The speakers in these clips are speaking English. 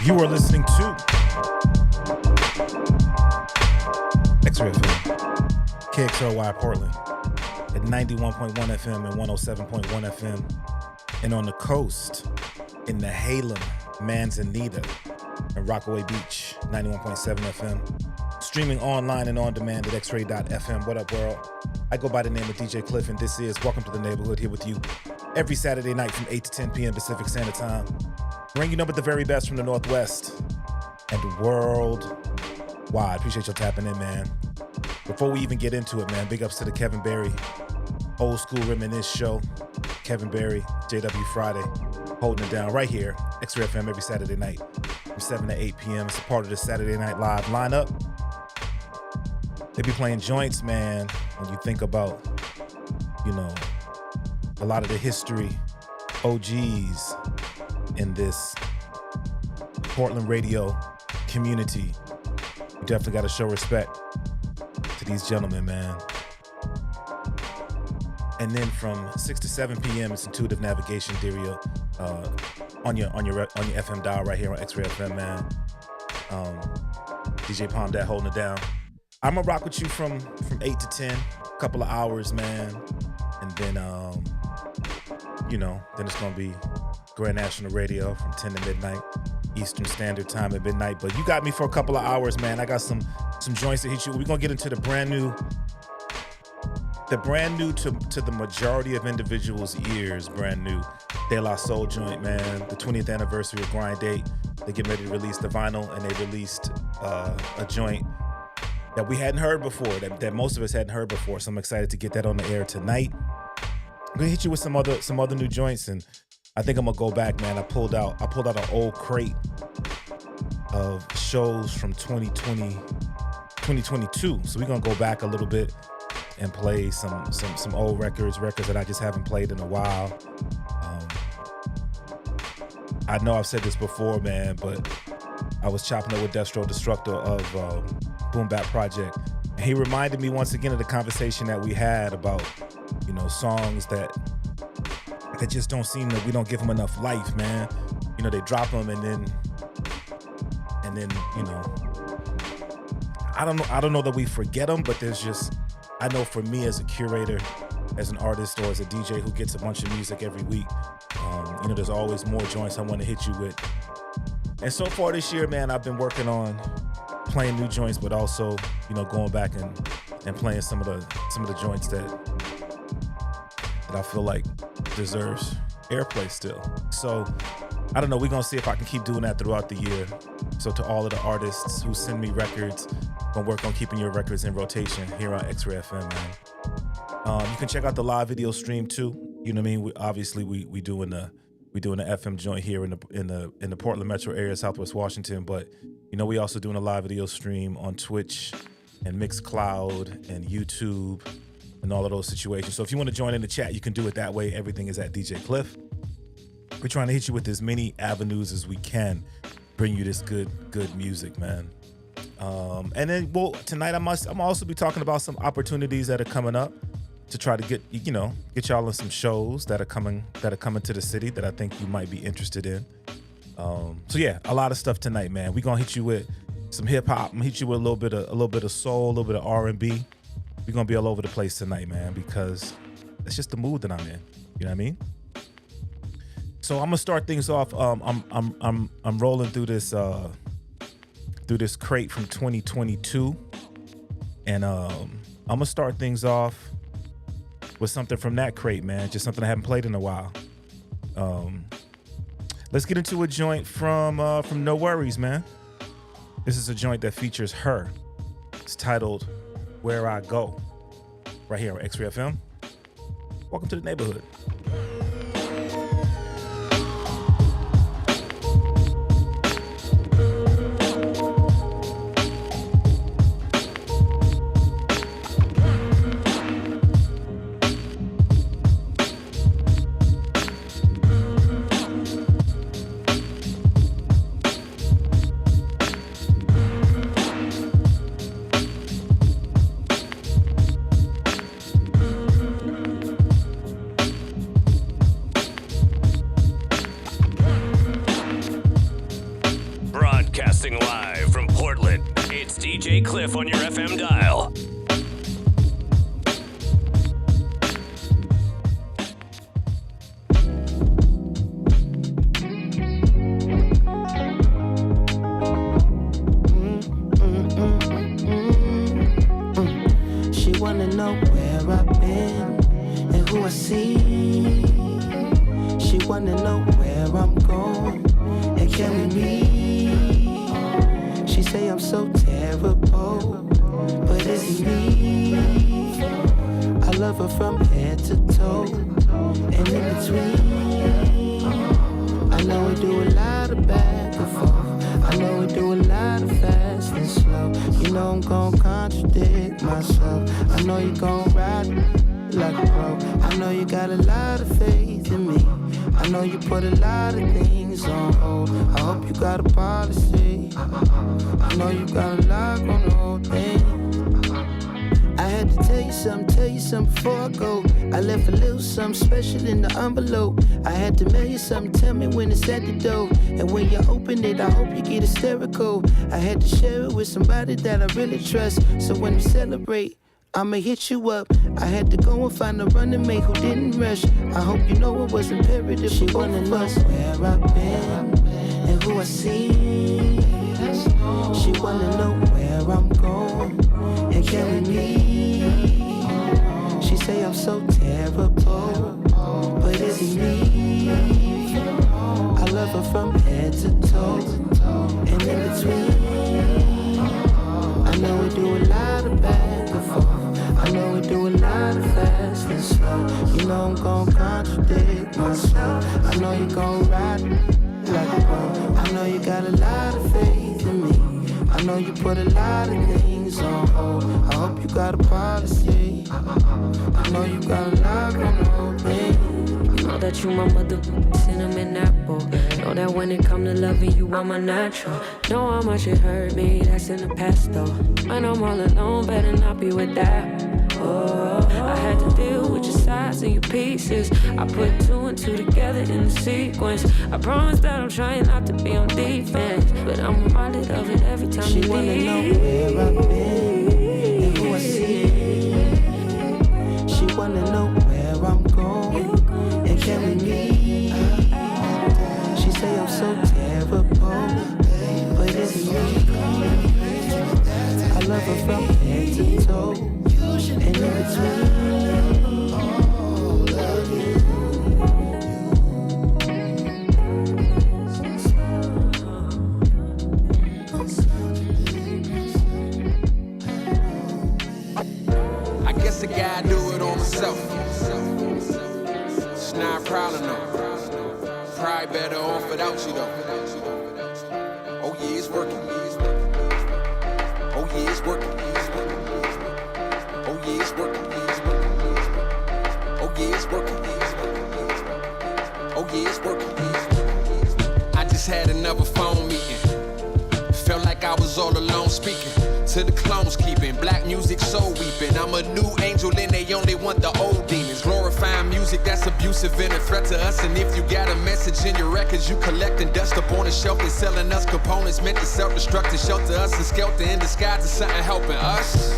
You are listening to X-Ray FM, KXRY Portland, at 91.1 FM and 107.1 FM, and on the coast in the Halem, Manzanita, and Rockaway Beach, 91.7 FM. Streaming online and on demand at xray.fm. What up, world? I go by the name of DJ Klyph, and this is Welcome to the Neighborhood, here with you every Saturday night from 8 to 10 p.m. Pacific Standard Time. Bringing you the very best from the Northwest and worldwide. Appreciate you tapping in, man. Before we even get into it, man, big ups to the Kevin Berry Old School Reminisce Show. Kevin Berry, JW Friday, holding it down right here, X-Ray FM every Saturday night from 7 to 8 p.m. It's a part of the Saturday Night Live lineup. They be playing joints, man, when you think about, you know, a lot of the history, OGs in this Portland radio community. You definitely got to show respect to these gentlemen, man. And then from 6 to 7 p.m. it's Intuitive Navigation Dario on your FM dial right here on X-Ray FM, man. DJ Palm Dad holding it down. I'm gonna rock with you from 8 to 10, a couple of hours, man. And then then it's gonna be Grand National Radio from 10 to midnight, Eastern Standard Time at midnight. But you got me for a couple of hours, man. I got some joints to hit you. We're gonna get into the brand new to the majority of individuals' ears, brand new De La Soul joint, man. The 20th anniversary of Grind Date. They get ready to release the vinyl, and they released a joint that we hadn't heard before, that most of us hadn't heard before. So I'm excited to get that on the air tonight. I'm gonna hit you with some other new joints, and I think I'm gonna go back, man. I pulled out an old crate of shows from 2022. So we're gonna go back a little bit and play some old records that I just haven't played in a while. I know I've said this before, man, but I was chopping up with Destro Destructor of Boom Bap Project. And he reminded me once again of the conversation that we had about, you know, songs that just don't seem that we don't give them enough life, man. You know, they drop them and then, you know, I don't know that we forget them, but there's just, I know for me as a curator, as an artist, or as a DJ who gets a bunch of music every week, you know, there's always more joints I want to hit you with. And so far this year, man, I've been working on playing new joints, but also, you know, going back and playing some of the joints that I feel like deserves airplay still. So I don't know, we're gonna see if I can keep doing that throughout the year. So to all of the artists who send me records, gonna work on keeping your records in rotation here on X-Ray FM, man. You can check out the live video stream too. You know what I mean? We doing the FM joint here in the Portland metro area, Southwest Washington, but you know, we also doing a live video stream on Twitch and Mixcloud and YouTube and all of those situations. So if you want to join in the chat, you can do it that way. Everything is at DJ Klyph. We're trying to hit you with as many avenues as we can, bring you this good music, man. And then, well, tonight I'm also be talking about some opportunities that are coming up to try to get y'all in some shows that are coming to the city that I think you might be interested in. So yeah, a lot of stuff tonight, man. We're gonna hit you with some hip hop. I'm gonna hit you with a little bit of soul, a little bit of R&B. We're gonna be all over the place tonight, man, because it's just the mood that I'm in. You know what I mean? So I'm gonna start things off. I'm rolling through this crate from 2022, and I'm gonna start things off with something from that crate, man. Just something I haven't played in a while. Let's get into a joint from No Worries, man. This is a joint that features her. It's titled Where I Go, right here on X-Ray FM. Welcome to the neighborhood. DJ Klyph on your FM dial. She wanna know where I've been and who I see. She wanna know where I'm going and can we meet. She say I'm so terrible, but is it me? I love her from head to toe and in between. I know we do a lot of back and forth. I know we do a lot of fast and slow. You know I'm gon' contradict myself. I know you gon' ride like a pro. I know you got a lot of faith in me. I know you put a lot of things on hold. I hope you got a policy. I know you got a lock on the whole thing. I had to tell you something before I go. I left a little something special in the envelope. I had to mail you something, tell me when it's at the door. And when you open it, I hope you get hysterical. I had to share it with somebody that I really trust. So when we celebrate, I'ma hit you up. I had to go and find a running mate who didn't rush. I hope you know it was imperative. She wanna know where I've been and who I see. She wanna know where I'm going and can we meet. She say I'm so terrible, but is it me? I love her from head to toe and in between. I know we do a lot of back and forth. I know we do a lot of fast and slow. You know I'm gon' contradict myself. I know you gon' ride like a pro. I know you got a lot of faith in me. I know you put a lot of things on hold. I hope you got a policy. I know you got a lock on the whole thing. You know that you my mother, cinnamon apple. Know that when it come to loving you, I'm a natural. Know how much it hurt me, that's in the past though. When I'm all alone, better not be with that. Oh, I had to deal with your sides and your pieces. I put two and two together in the sequence. I promise that I'm trying not to be on defense, but I'm reminded of it every time she you wanna leave. know where I've been and who I see. She wanna know where I'm going and can we meet. She say I'm so terrible, but it's me. I love her from head to toe and in between. I guess I gotta do it on myself. It's not a problem though. Probably better off without you though. Oh yeah, it's working. Oh yeah, it's working. Oh yeah, it's working. Oh yeah, it's working. Oh yeah, it's working. I just had another phone meeting. Felt like I was all alone speaking to the clones, keeping black music soul weeping. I'm a new angel and they only want the old demons. Glorifying music that's abusive and a threat to us. And if you got a message in your records, you collecting dust up on the shelf. They selling us components meant to self-destruct and shelter us and skelter in disguise to something helping us.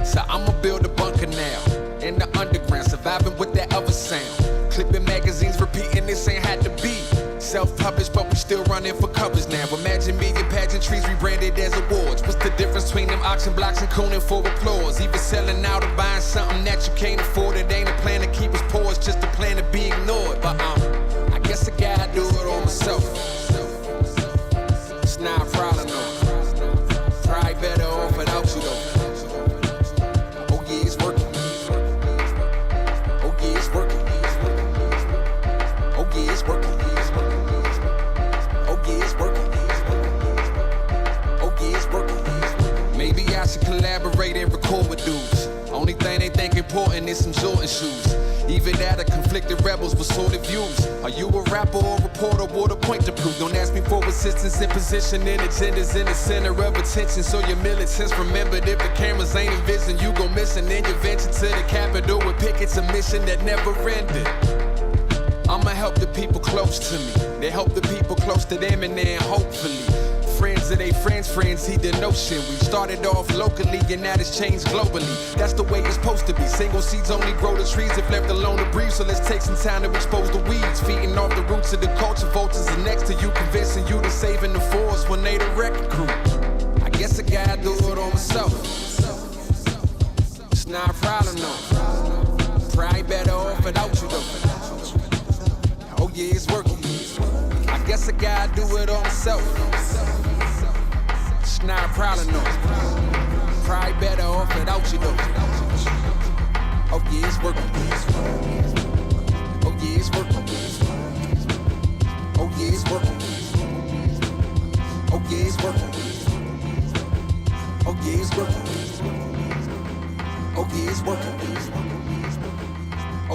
So I'ma build a bunker now in the underground, surviving with that other sound. Clipping magazines, repeating this ain't had to be. Self-published, but we still running for covers now. Imagine me in pageantries rebranded as awards. What's the difference between them auction blocks and cooning for applause? Even selling out or buying something that you can't afford. It ain't a plan to keep us poor, it's just a plan to be ignored. But I guess I gotta do it on myself. It's not a problem though. Probably better off without you though. Oh yeah, it's working. Oh yeah, it's working. Oh yeah, it's working. Maybe I should collaborate and record with dudes. Only thing they think important is some Jordan shoes. Even that a conflicted rebels with sort of views. Are you a rapper or a reporter? What a point to prove. Don't ask me for assistance in positioning agendas in the center of attention. So your militants remembered if the cameras ain't envisioned, you gon' miss and then you venture to the Capitol with pickets, a mission that never ended. I'ma help the people close to me. They help the people close to them and then hopefully friends of their friends, see the notion. We started off locally and now it's changed globally. That's the way it's supposed to be. Single seeds only grow the trees if left alone to breathe. So let's take some time to expose the weeds. Feeding off the roots of the culture. Vultures are next to you, convincing you to save in the forest when they the wrecking crew. I guess I gotta do it on myself. It's not a problem, no. Probably better off without you, though. Oh, yeah, it's working. I guess I gotta do it on myself. It's not a problem, no. Probably better off without you, though. Oh, yeah, it's working. Oh, yeah, it's working. Oh, yeah, it's working. Oh, yeah, it's working. Oh, yeah, it's working. Oh, yeah, it's working.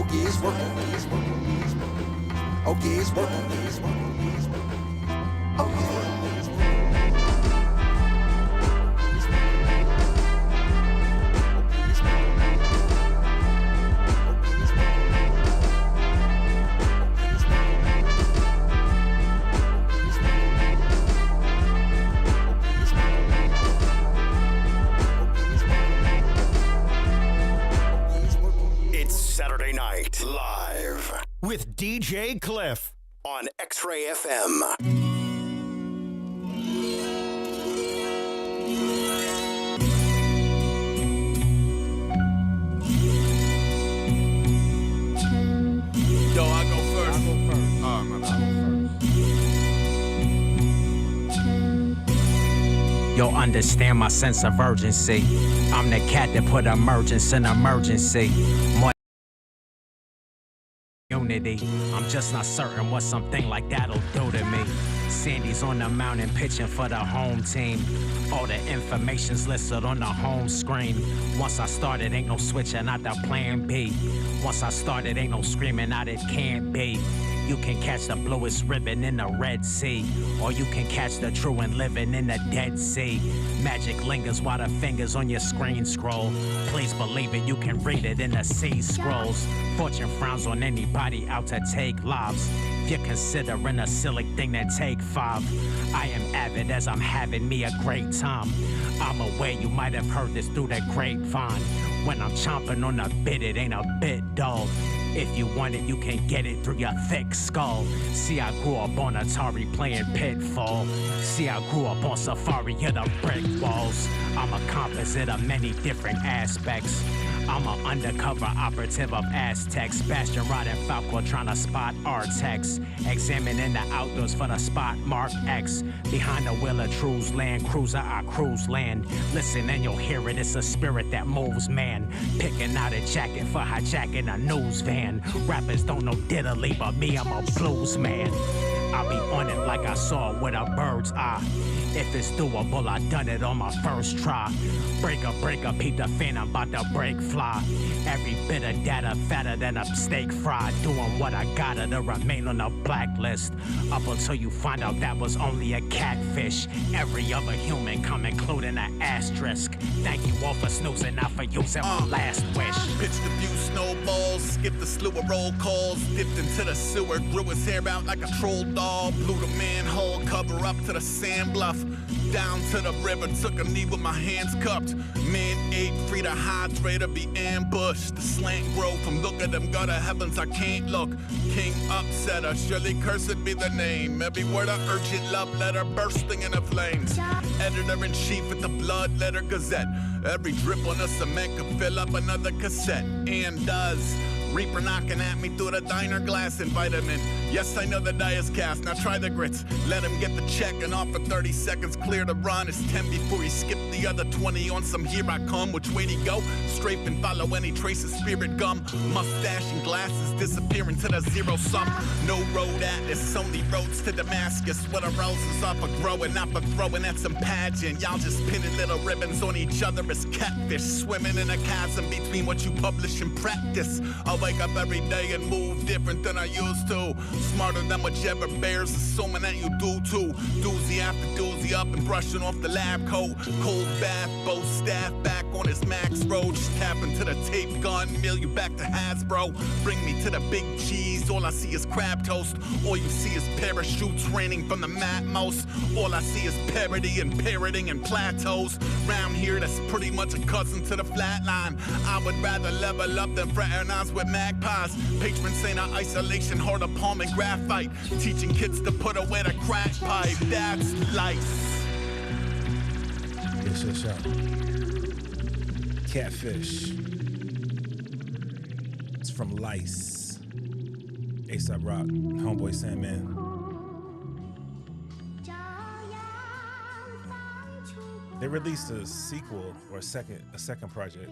Oh, yeah, it's working. Oh, yeah, it's working. Oh, yeah. With DJ Klyph on X-Ray FM. Yo, I go first. Oh, my bad. Yo, understand my sense of urgency. I'm the cat that put emergence in emergency. More unity. I'm just not certain what something like that'll do to me. Sandy's on the mountain pitching for the home team. All the information's listed on the home screen. Once I started, ain't no switching out the plan B. Once I started, ain't no screaming out it can't be. You can catch the bluest ribbon in the Red Sea, or you can catch the true and living in the Dead Sea. Magic lingers while the fingers on your screen scroll. Please believe it, you can read it in the sea scrolls. Fortune frowns on anybody out to take lives. If you're considering a silly thing, then take 5. I am avid as I'm having me a great time. I'm aware you might have heard this through the grapevine. When I'm chomping on a bit, it ain't a bit dull. If you want it, you can get it through your thick skull. See, I grew up on Atari playing Pitfall. See, I grew up on Safari in the brick walls. I'm a composite of many different aspects. I'm an undercover operative of Aztecs. Bastion riding Falco trying to spot Artex. Examining the outdoors for the spot mark X. Behind the wheel of True's Land Cruiser, I cruise land. Listen and you'll hear it, it's a spirit that moves man. Picking out a jacket for hijacking a news van. Rappers don't know diddly, but me, I'm a blues man. I'll be on it like I saw it with a bird's eye. If it's doable, I done it on my first try. Break up, peep the fan, I'm about to break fly. Every bit of data fatter than a steak fry. Doing what I gotta to remain on the blacklist. Up until you find out that was only a catfish. Every other human come including an asterisk. Thank you all for snoozing, not for using my last wish. Pitched a few snowballs, skipped a slew of roll calls, dipped into the sewer, grew his hair out like a troll doll, blew the manhole cover up to the sand bluff, down to the river, took a knee with my hands cupped. Man ate free to hydrate or be ambushed. The slant grow from look at them gutter heavens, I can't look. King upsetter, surely cursed be the name. Every word a urgent love letter bursting into flames. Editor-in-chief at the Blood Letter Gazette. Every drip on the cement could fill up another cassette. And does. Reaper knocking at me through the diner glass and vitamin. Yes, I know the die is cast, now try the grits. Let him get the check and off for 30 seconds, clear to run. It's 10 before he skipped the other 20 on some here I come. Which way to go? Strafe and follow any trace of spirit gum. Mustache and glasses disappearing to the zero sum. No road atlas, only roads to Damascus. Where the roses are for growing, not for throwing at some pageant. Y'all just pinning little ribbons on each other as catfish. Swimming in a chasm between what you publish and practice. I wake up every day and move different than I used to. Smarter than whichever bears, assuming that you do too. Doozy after doozy up and brushing off the lab coat. Cold bath, both staff back on his max road. Just tap into the tape gun, mail you back to Hasbro. Bring me to the big cheese, all I see is crab toast. All you see is parachutes raining from the Matmos. All I see is parody and parroting and plateaus. Round here, that's pretty much a cousin to the flatline. I would rather level up than fraternize with magpies. Patron saint of isolation, hard to palm and graphite. Teaching kids to put away the crack pipe, that's life. Yes. Catfish. It's from Lice. A$AP Rock, Homeboy Sandman. They released a sequel or a second project.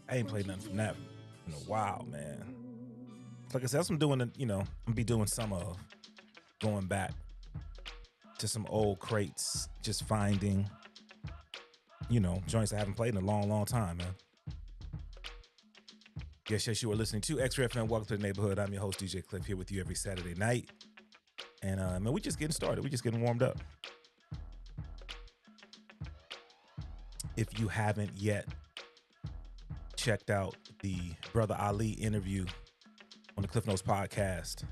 I ain't played nothing from that in a while, man. Like I said, that's what I'm doing. I'm gonna be doing some of going back to some old crates, just finding, joints I haven't played in a long, long time, man. Yes, you are listening to X-Ray FM. Welcome to the neighborhood. I'm your host, DJ Klyph, here with you every Saturday night. And, man, we just getting started. We just getting warmed up. If you haven't yet checked out the Brother Ali interview on the Cliff Notes podcast,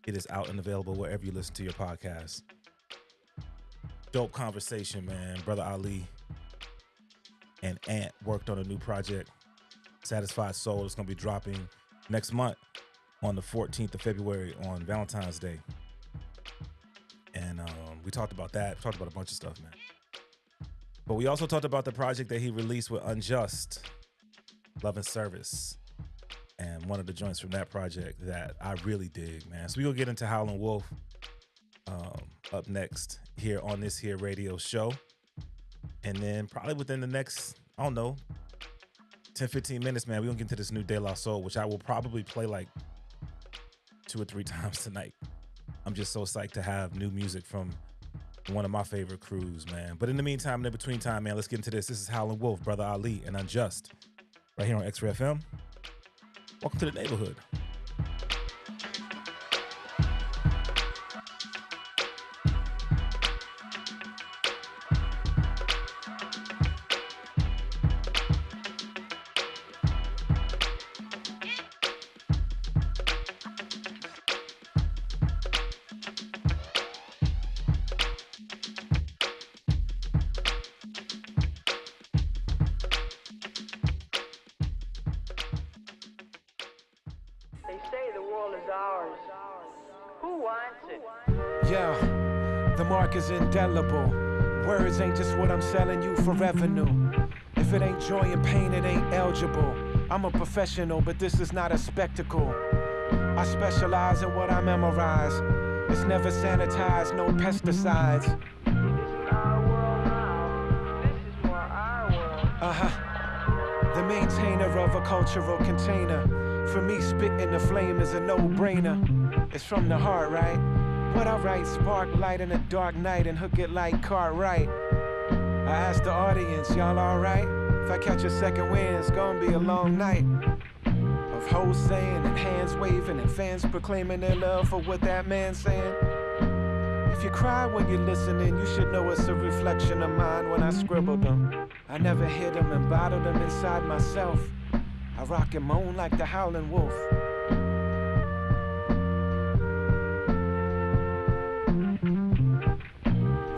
it is out and available wherever you listen to your podcast. Dope conversation, man. Brother Ali and Ant worked on a new project, Satisfied Soul. It's going to be dropping next month on the 14th of February on Valentine's Day. And we talked about that. We talked about a bunch of stuff, man. But we also talked about the project that he released with Unjust, Love and Service. And one of the joints from that project that I really dig, man. So we're going to get into Howlin' Wolf up next here on this here radio show. And then probably within the next, 10, 15 minutes, man, we're going to get into this new De La Soul, which I will probably play like 2 or 3 times tonight. I'm just so psyched to have new music from one of my favorite crews, man. But in the meantime, in between time, man, let's get into this. This is Howlin' Wolf, Brother Ali, and Unjust, right here on X-Ray FM. Welcome to the neighborhood. Is indelible. Words ain't just what I'm selling you for revenue. If it ain't joy and pain, it ain't eligible. I'm a professional, but this is not a spectacle. I specialize in what I memorize. It's never sanitized, no pesticides. This is our world now. This is more our world. The maintainer of a cultural container. For me, spitting the flame is a no-brainer. It's from the heart, right? What I write, spark light in a dark night and hook it like Cartwright. I asked the audience, y'all alright? If I catch a second wind, it's gonna be a long night of hoes saying and hands waving and fans proclaiming their love for what that man's saying. If you cry when you're listening, you should know it's a reflection of mine when I scribbled them. I never hid them and bottled them inside myself. I rock and moan like the Howlin' Wolf.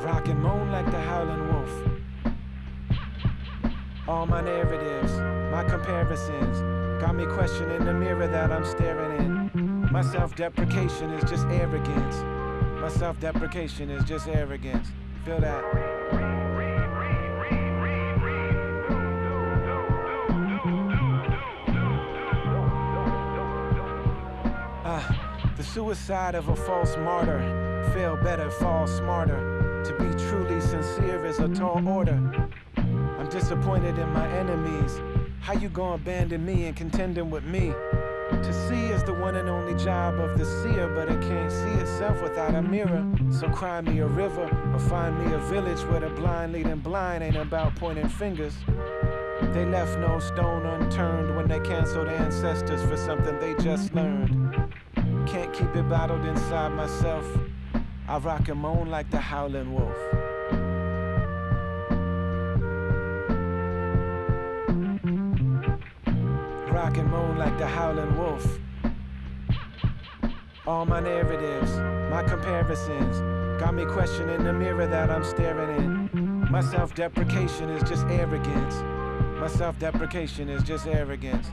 Rock and moan like the Howlin' Wolf. All my narratives, my comparisons, got me questioning the mirror that I'm staring in. My self-deprecation is just arrogance. My self-deprecation is just arrogance. Feel that? The suicide of a false martyr. Feel better, fall smarter. To be truly sincere is a tall order. I'm disappointed in my enemies. How you gonna abandon me and contending with me? To see is the one and only job of the seer, but it can't see itself without a mirror. So cry me a river or find me a village where the blind leading blind ain't about pointing fingers. They left no stone unturned when they canceled ancestors for something they just learned. Can't keep it bottled inside myself. I rock and moan like the Howlin' Wolf. rock and moan like the howling wolf. All my narratives, my comparisons, got me questioning the mirror that I'm staring in. My self-deprecation is just arrogance. My self-deprecation is just arrogance.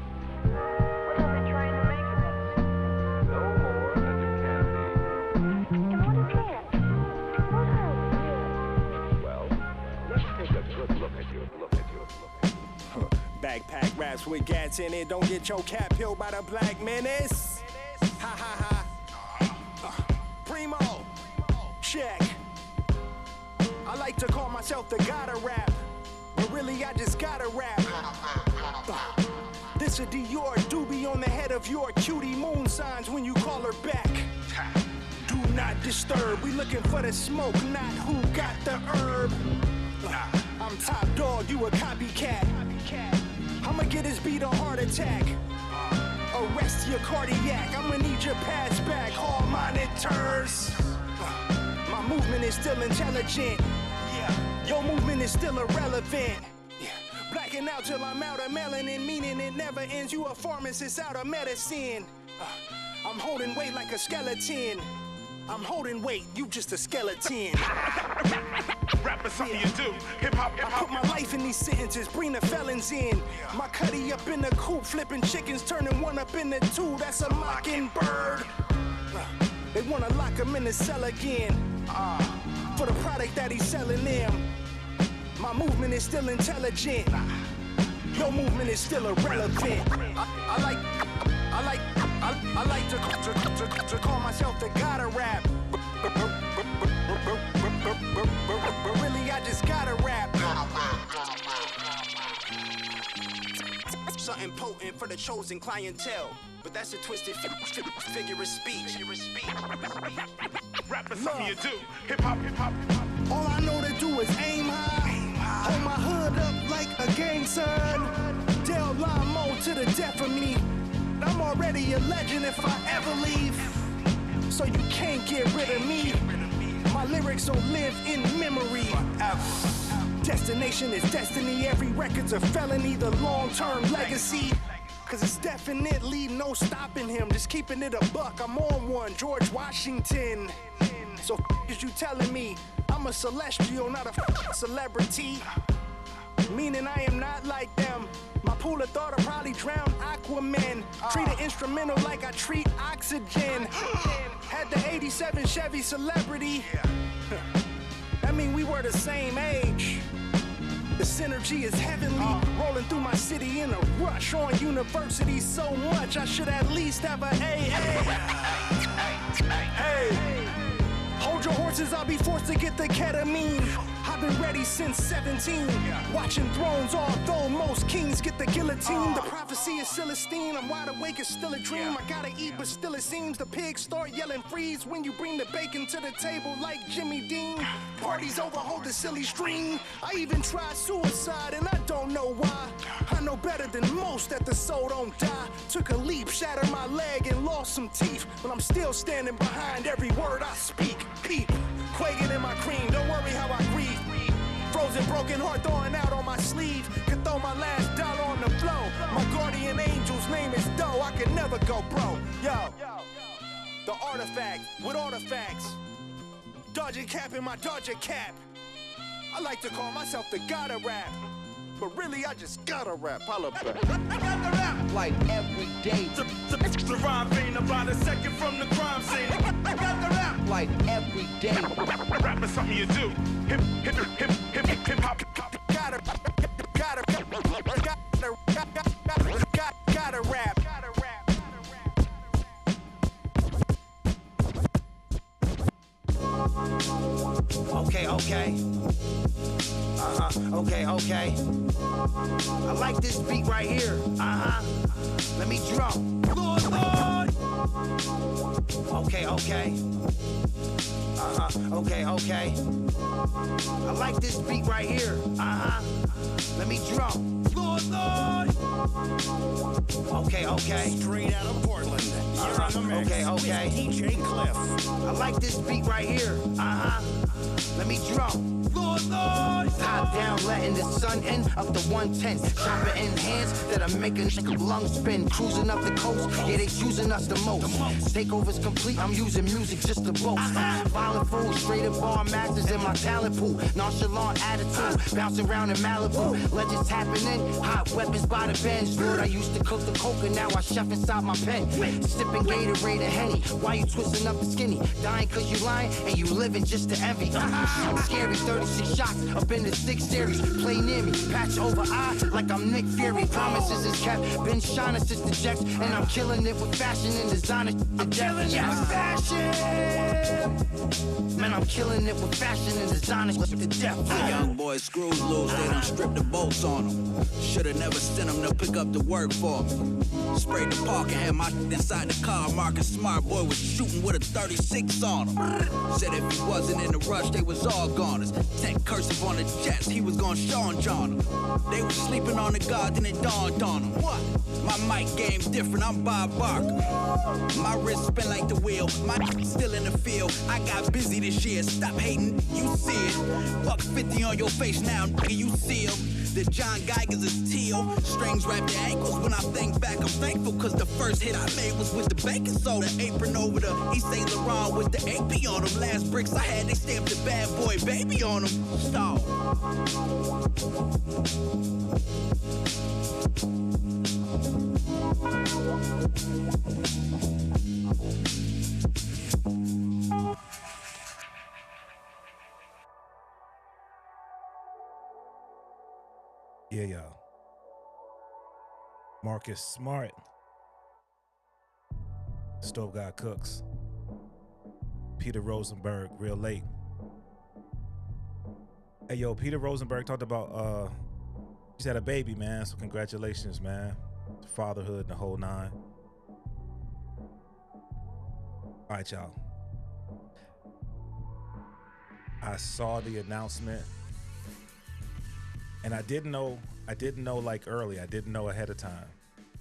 Backpack raps with gats in it. Don't get your cap peeled by the black menace. Ha ha ha. Primo. Check. I like to call myself the god of rap, but really I just gotta rap. This a Dior doobie on the head of your cutie moon signs when you call her back. Do not disturb. We looking for the smoke, not who got the herb. I'm top dog, you a copycat. I'ma get his beat a heart attack. Arrest your cardiac. I'ma need your pads back, hall monitors. My movement is still intelligent. Your movement is still irrelevant. Blacking out till I'm out of melanin, meaning it never ends. You a pharmacist out of medicine. I'm holding weight like a skeleton. I'm holding weight, you just a skeleton. Rap is something you do. Hip hop. I put my life in these sentences, bring the felons in. My cutty up in the coop, flipping chickens, turning one up into two. That's a mockingbird. They wanna lock him in the cell again. For the product that he's selling them. My movement is still intelligent. Your movement is still irrelevant. I like to call myself the god of rap. But really I just gotta rap. Something potent for the chosen clientele. But that's a twisted figure of speech. Rap is something you do. Hip hop. All I know to do is aim high. Hold my hood up like a gang sign. Del Lamo to the death of me. I'm already a legend if I ever leave. So you can't get rid of me. My lyrics don't live in memory. Destination is destiny. Every record's a felony. The long-term legacy. Cause it's definitely no stopping him. Just keeping it a buck. I'm on one. George Washington. So is you telling me I'm a celestial, not a celebrity? Meaning I am not like them. My pool of thought will probably drown Aquaman. Treat an instrumental like I treat oxygen. Had the 87 Chevy Celebrity. That mean we were the same age. The synergy is heavenly. Rolling through my city in a rush. On university so much I should at least have a AA. Hey. Hold your horses, I'll be forced to get the ketamine. I've been ready since 17. Watching thrones, although most kings get the guillotine. The prophecy is Celestine. I'm wide awake, it's still a dream. I gotta eat, but still it seems the pigs start yelling freeze when you bring the bacon to the table like Jimmy Dean. Parties over, hold the silly string. I even tried suicide and I don't know why. I know better than most that the soul don't die. Took a leap, shattered my leg and lost some teeth. But I'm still standing behind every word I speak. Peep, quaking in my cream, don't worry how I grieve. Frozen broken heart throwing out on my sleeve. Could throw my last dollar on the floor. My guardian angel's name is Doe. I can never go bro. Yo, the artifact with artifacts. Dodger cap in my Dodger cap. I like to call myself the god of rap. But really I just gotta rap. Holla back. I got the rap. Like every day. The rhyme vein about a second from the crime scene. I got the rap. Like every day. Rap is something you do. Hip hop. Gotta rap. Okay. Okay. I like this beat right here. Let me drum. Lord. Okay. Okay. I like this beat right here. Let me drum. Lord. Okay. Straight out of Portland. You're on the mix Okay. with DJ Klyph. I like this beat right here. Let me drum. Top down, letting the sun in up to 110. Chopper in hands that are making lungs spin. Cruising up the coast, yeah, they choosing us the most. Takeover's complete, I'm using music just to boast. Violent fools, straight up bar masters in my talent pool. Nonchalant attitude, bouncing around in Malibu. Legends happening, hot weapons by the bench. Lord, I used to cook the coca, now I chef inside my pen. Sipping Gatorade and Henny, why you twisting up the skinny? Dying cause you lying, and you living just to envy. Scary, 36 shots up in the 6 series. Play near me, patch over eye like I'm Nick Fury. Promises is kept, been shining since the Jets, and I'm killing it with fashion and designer. I'm killing it with fashion. Man, I'm killing it with fashion and designer to death. The young boys screws loose, they done stripped the bolts on them. Should've never sent them to pick up the work for me. Sprayed the park and had my inside the car. Marcus Smart boy was shooting with a 36 on him. Said if he wasn't in the rush, they was all goners. Tech cursive on the jets, he was gonna Sean John them. They was sleeping on the guard, then it dawned on them. What? My mic game's different, I'm Bob Barker. My wrist spin like the wheel, my still in the field. I got busy this year, stop hating, you see it. $150 on your face now, nigga, you see him. The John Geigers is teal, strings wrapped their ankles. When I think back, I'm thankful, cause the first hit I made was with the baking soda. Apron over the East St. Laurent with the AP on them. Last bricks I had, they stamped the bad boy baby on them. Stop. Yeah, y'all. Marcus Smart. Stove Guy Cooks. Peter Rosenberg, Real Late. Hey, yo, Peter Rosenberg talked about, he's had a baby, man. So congratulations, man. Fatherhood and the whole nine. All right, y'all. I saw the announcement. And I didn't know like early. I didn't know ahead of to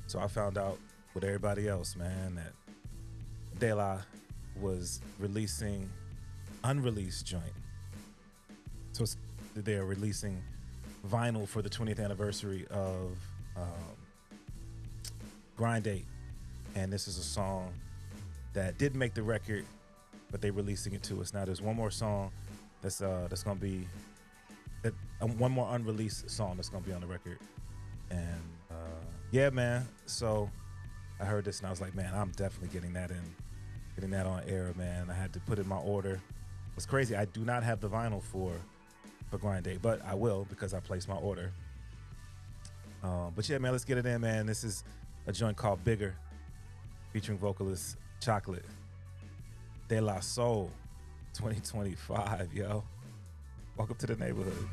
So I found out with everybody else, man, that De La was releasing unreleased joint. So they're releasing vinyl for the 20th anniversary of Grind Date. And this is a song that didn't make the record, but they're releasing it to us. Now there's one more song that's gonna be one more unreleased song that's gonna be on the record. And yeah, man, so I heard this and I was like, man, I'm definitely getting that on air, man. I had to put in my order. It's crazy, I do not have the vinyl for Grind Day, but I will because I placed my order. But yeah, man, let's get it in, man. This is a joint called Bigger, featuring vocalist Chocolate. De La Soul 2025, yo. Welcome to the neighborhood.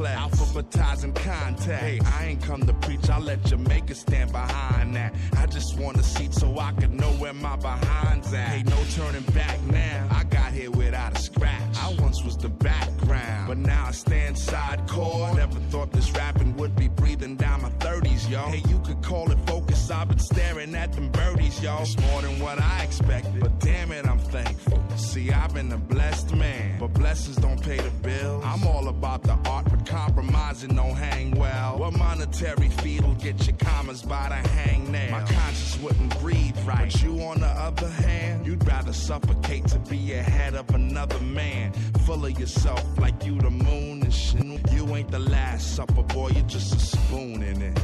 Alphabetizing contact. Hey, I ain't come to preach, I'll let Jamaica stand behind that. I just want a seat so I can know where my behind's at. Hey, no turning back now, I got here without a scratch. I once was the background, but now I stand side court. Never thought this rapping would be breathing down my 30s, yo. Hey, you could call it focus, I've been staring at them birdies, yo. It's more than what I expected, but damn it, I'm thankful. See, I've been a blessed man, but blessings don't pay the bills. I'm all about the art, but compromising don't hang well. What monetary feed'll get your commas by the hangnail? My conscience wouldn't breathe right, but you on the other hand, you'd rather suffocate to be ahead of another man. Full of yourself like you the moon and shit. You ain't the last supper, boy, you're just a spoon in it.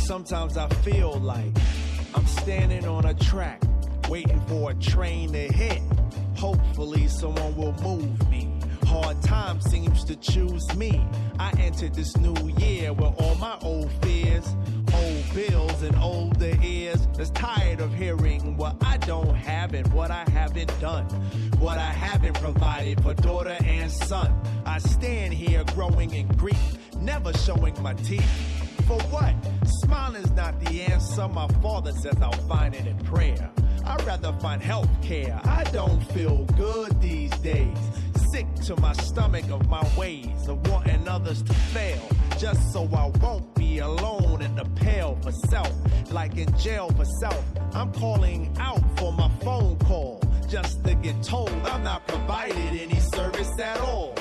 Sometimes I feel like I'm standing on a track, waiting for a train to hit. Hopefully someone will move me. Hard time seems to choose me. I entered this new year with all my old fears, old bills and older ears. That's tired of hearing what I don't have and what I haven't done, what I haven't provided for daughter and son. I stand here growing in grief, never showing my teeth. For what? Smiling's not the answer. My father says I'll find it in prayer. I'd rather find health care. I don't feel good these days. Sick to my stomach of my ways, of wanting others to fail, just so I won't be alone in the pale for self. Like in jail for self, I'm calling out for my phone call, just to get told I'm not provided any service at all.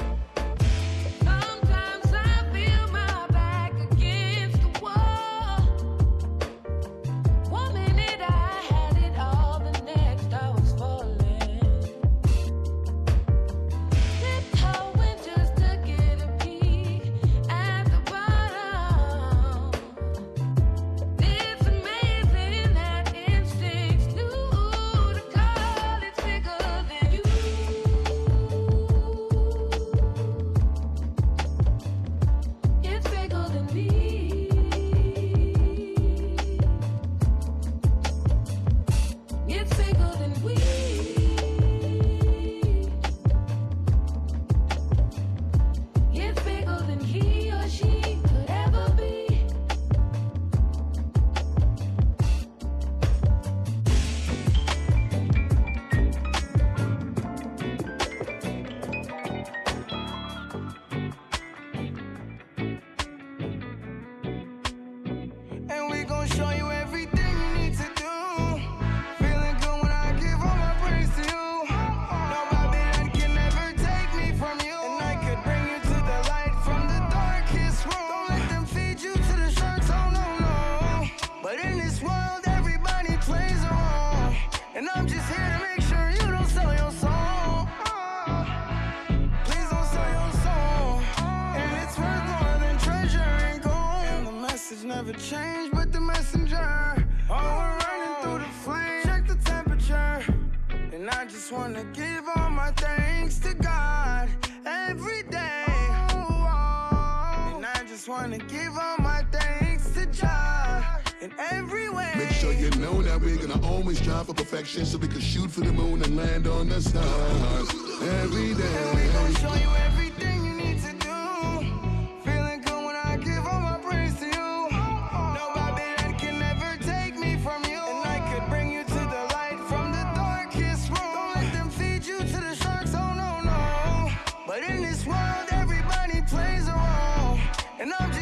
Never change, but the messenger. Oh, we're running through the flames. Check the temperature. And I just wanna give all my thanks to God every day. And I just wanna give all my thanks to God in every way. Make sure you know that we're gonna always strive for perfection, so we can shoot for the moon and land on the stars every day. And we gon' show you everything you need to do. Feeling good when I give all my praise to you.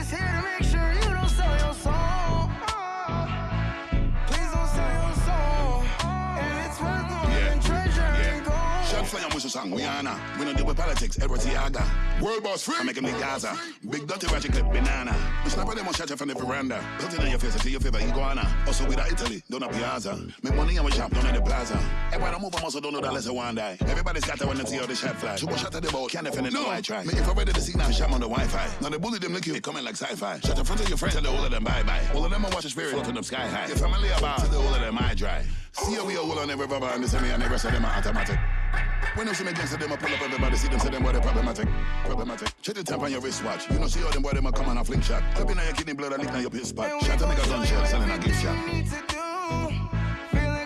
Here to make sure you don't sell your soul. Please don't sell your fly and whistle song, we honor. We don't deal with politics, Edward Tiaga. World boss free. I make him the Gaza. Big dirty ratchet clip banana. The sniper them on shot you from the veranda. Put it on your face until your favor iguana. Also with Italy, don't piazza. Make money and we shop down in the plaza. Everybody don't move, I'm also don't know that let's one die. Everybody's got to want to see how the shot fly. Super shot at the ball, can't defend it, no I try. Make if I'm ready to see now, shot on the Wi-Fi. Now they bully them like you, coming like sci-fi. Shut in front of your friends, tell the whole of them bye-bye. All of them are watching spirit floating up sky high. Your family about, tell the whole of them I dry. See how we all on every rubber and the semi and the rest of them are automatic. When them see me gangster, them a pull up everybody, see them say them boy they problematic. Check the temp on your wristwatch. You know see how them boy them a come on a fling shot. Up in your kidney blood, I leak on your piss spot. Shot to make a gunshot, selling a gift shop. Feeling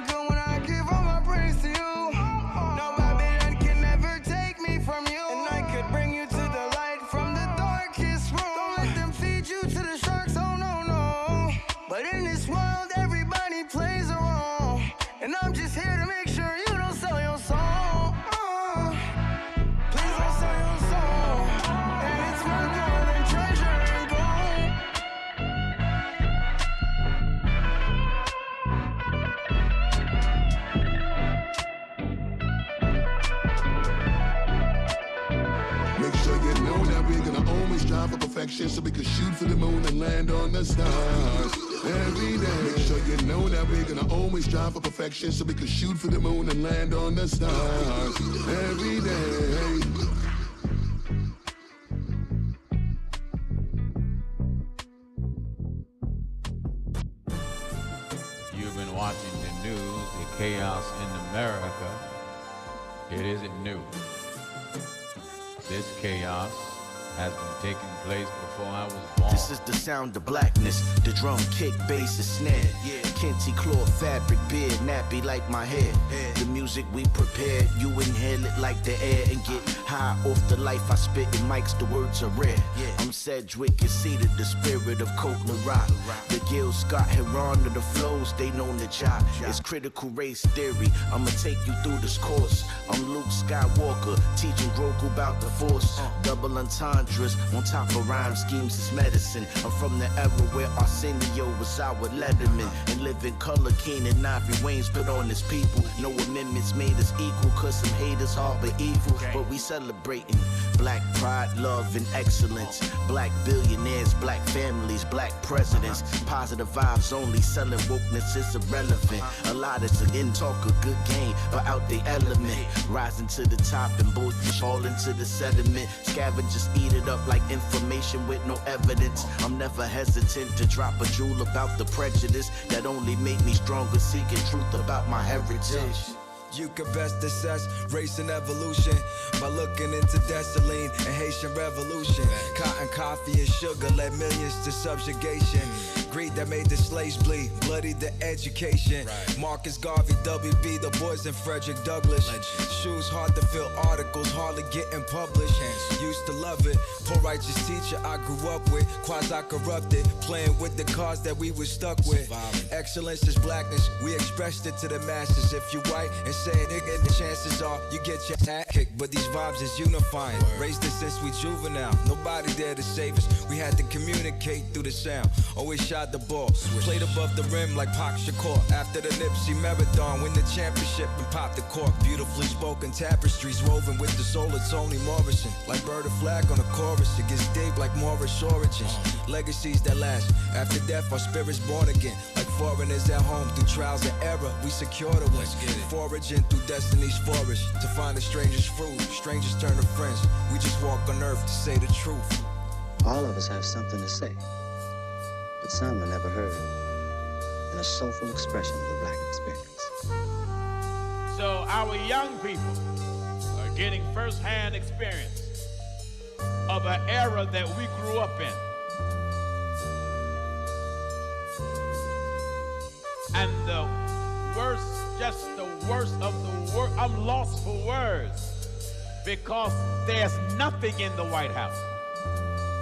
good when I give all my praise to you. No Babylon can never take me from you. And I could bring you to the light from the darkest room. Don't let them feed you to the sharks, oh no, no. But in this world, everybody plays a role. And I'm just here to make sure you don't sell your soul. Please don't sell your soul. And it's worth more than treasure and gold. Make sure you know that we're gonna always strive for perfection so we can shoot for the moon and land on the stars every day. Make sure you know that we're gonna always strive for perfection so we can shoot for the moon and land on the stars every day. You've been watching the news, the chaos in America. It isn't new. This chaos has been taking place before I was born. This is the sound of blackness. The drum kick, bass, and snare. Kente cloth, fabric, beard, nappy like my hair. The music we prepared, you inhale it like the air and get high off the life I spit in mics. The words are rare. I'm Sedgwick and seated, the spirit of Cote Rock. The Gil Scott Heron of the flows, they know the job. It's critical race theory. I'ma take you through this course. I'm Luke Skywalker, teaching Grogu about the Force. Double entendres on top of rhyme schemes is medicine. I'm from the era where Arsenio was our letterman. And living color, Keenan Ivory Wayne's put on his people. No amendments made us equal, cause some haters harbor evil. But we celebrating black pride, love, and excellence. Black billionaires, black families, black presidents. Positive vibes only, selling wokeness is irrelevant. A lot is again talk a good game, but out the element. Rising to the top and both fall into the sediment. Scavengers eat it up like information with no evidence. I'm never hesitant to drop a jewel about the prejudice that only make me stronger, seeking truth about my heritage. You can best assess race and evolution by looking into Dessalines and Haitian Revolution. Cotton, coffee, and sugar led millions to subjugation. Greed that made the slaves bleed, bloodied the education. Marcus Garvey, WB, the boys, and Frederick Douglass. Shoes hard to fill, articles hardly getting published. Used to love it. Poor righteous teacher I grew up with, quasi-corrupted, playing with the cards that we were stuck with. Excellence is blackness, we expressed it to the masses. If you white and say it, nigga, the chances are you get your ass kicked. But these vibes is unifying. Raised it since we juvenile, nobody there to save us. We had to communicate through the sound. Always shot the ball, played above the rim like Pac Shakur. After the Nipsey Marathon, win the championship and pop the cork. Beautifully spoken tapestries woven with the soul of Toni Morrison. Like bird a flag on a chorus, it gets deep like Moorish origins. Legacies that last. After death, our spirits born again. Like foreigners at home, through trials and error, we secure the win. Foraging through destiny's forest to find the strangest fruit. Strangers turn to friends. We just walk on earth to say the truth. All of us have something to say, but some are never heard in a soulful expression of the black experience. So our young people are getting first-hand experience of an era that we grew up in. And the worst, just the worst of the worst, I'm lost for words because there's nothing in the White House.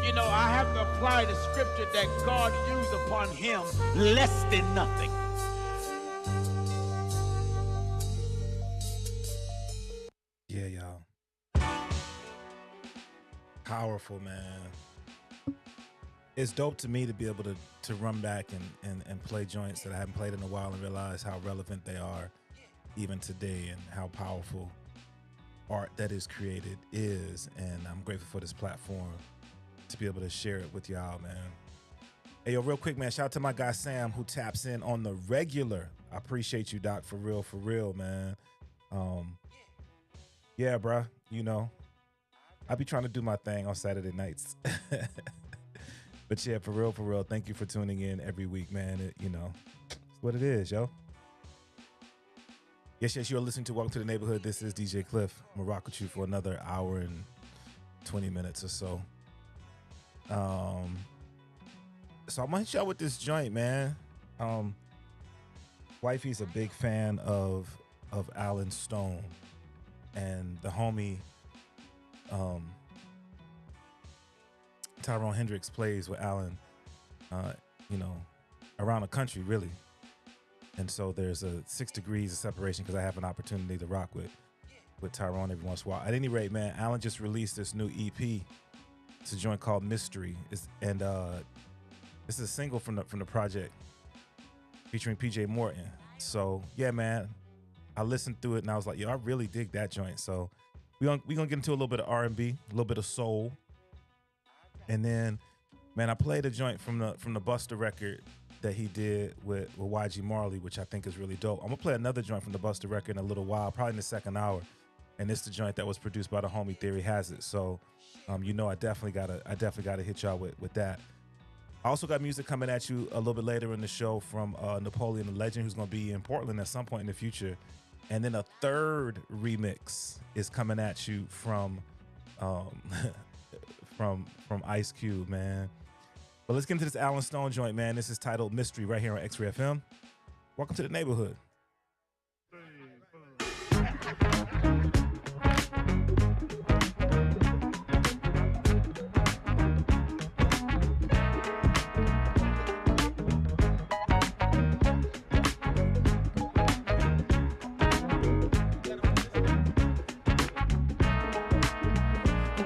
You know, I have to apply the scripture that God used upon him, less than nothing. Yeah, y'all. Powerful, man. It's dope to me to be able to run back and play joints that I haven't played in a while and realize how relevant they are even today and how powerful art that is created is, and I'm grateful for this platform to be able to share it with y'all, man. Hey, yo, real quick, man, shout out to my guy Sam who taps in on the regular. I appreciate you, Doc, for real, man. Yeah, bruh, you know, I be trying to do my thing on Saturday nights. But yeah, for real, thank you for tuning in every week, man. You know, it's what it is, yo. Yes, you're listening to Welcome to the Neighborhood. This is DJ Klyph. I'm gonna rock with you for another hour and 20 minutes or so. So I'm gonna hit y'all with this joint, man. Wifey's a big fan of Alan Stone, and the homie Tyrone Hendrix plays with Alan, you know, around the country, really. And so there's a 6 degrees of separation because I have an opportunity to rock with Tyrone every once in a while. At any rate, man, Alan just released this new EP. It's a joint called Mystery, this is a single from the project featuring PJ Morton. So yeah, man, I listened through it and I was like, yo, I really dig that joint. So we gonna get into a little bit of R&B, a little bit of soul, and then, man, I played a joint from the Busta record that he did with YG Marley, which I think is really dope. I'm gonna play another joint from the Busta record in a little while, probably in the second hour, and it's the joint that was produced by the homie Theory Has It. So, you know, I definitely gotta hit y'all with that. I also got music coming at you a little bit later in the show from Napoleon the Legend, who's gonna be in Portland at some point in the future, and then a third remix is coming at you from Ice Cube, man. But let's get into this Alan Stone joint, man. This is titled Mystery right here on X-Ray FM. Welcome to the neighborhood.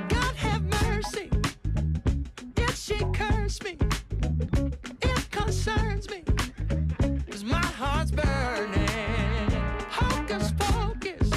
God have mercy. Yet she cursed me. It concerns me. 'Cause my heart's burning. Hocus pocus.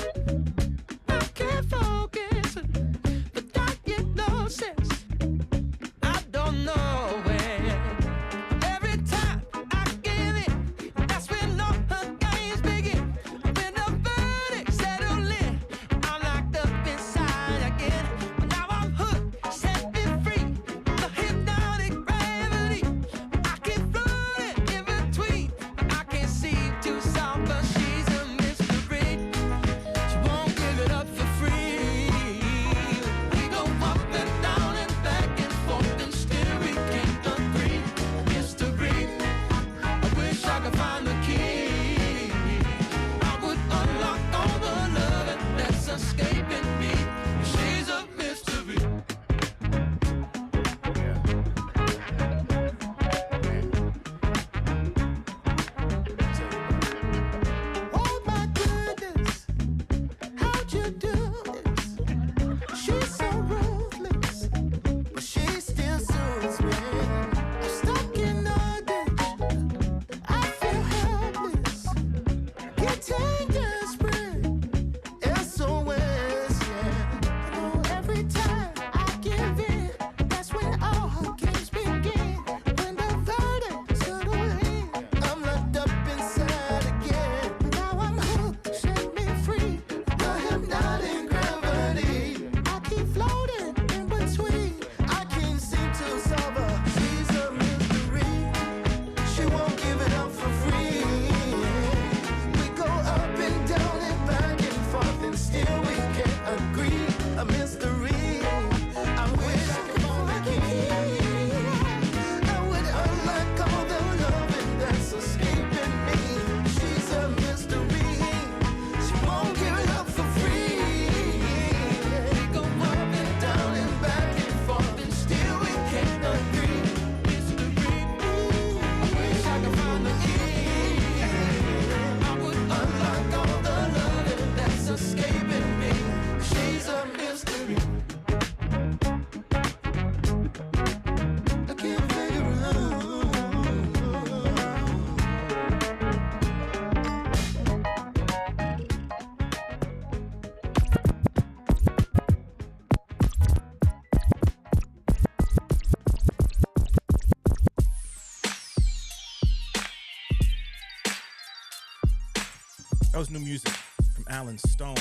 was new music from Alan Stone.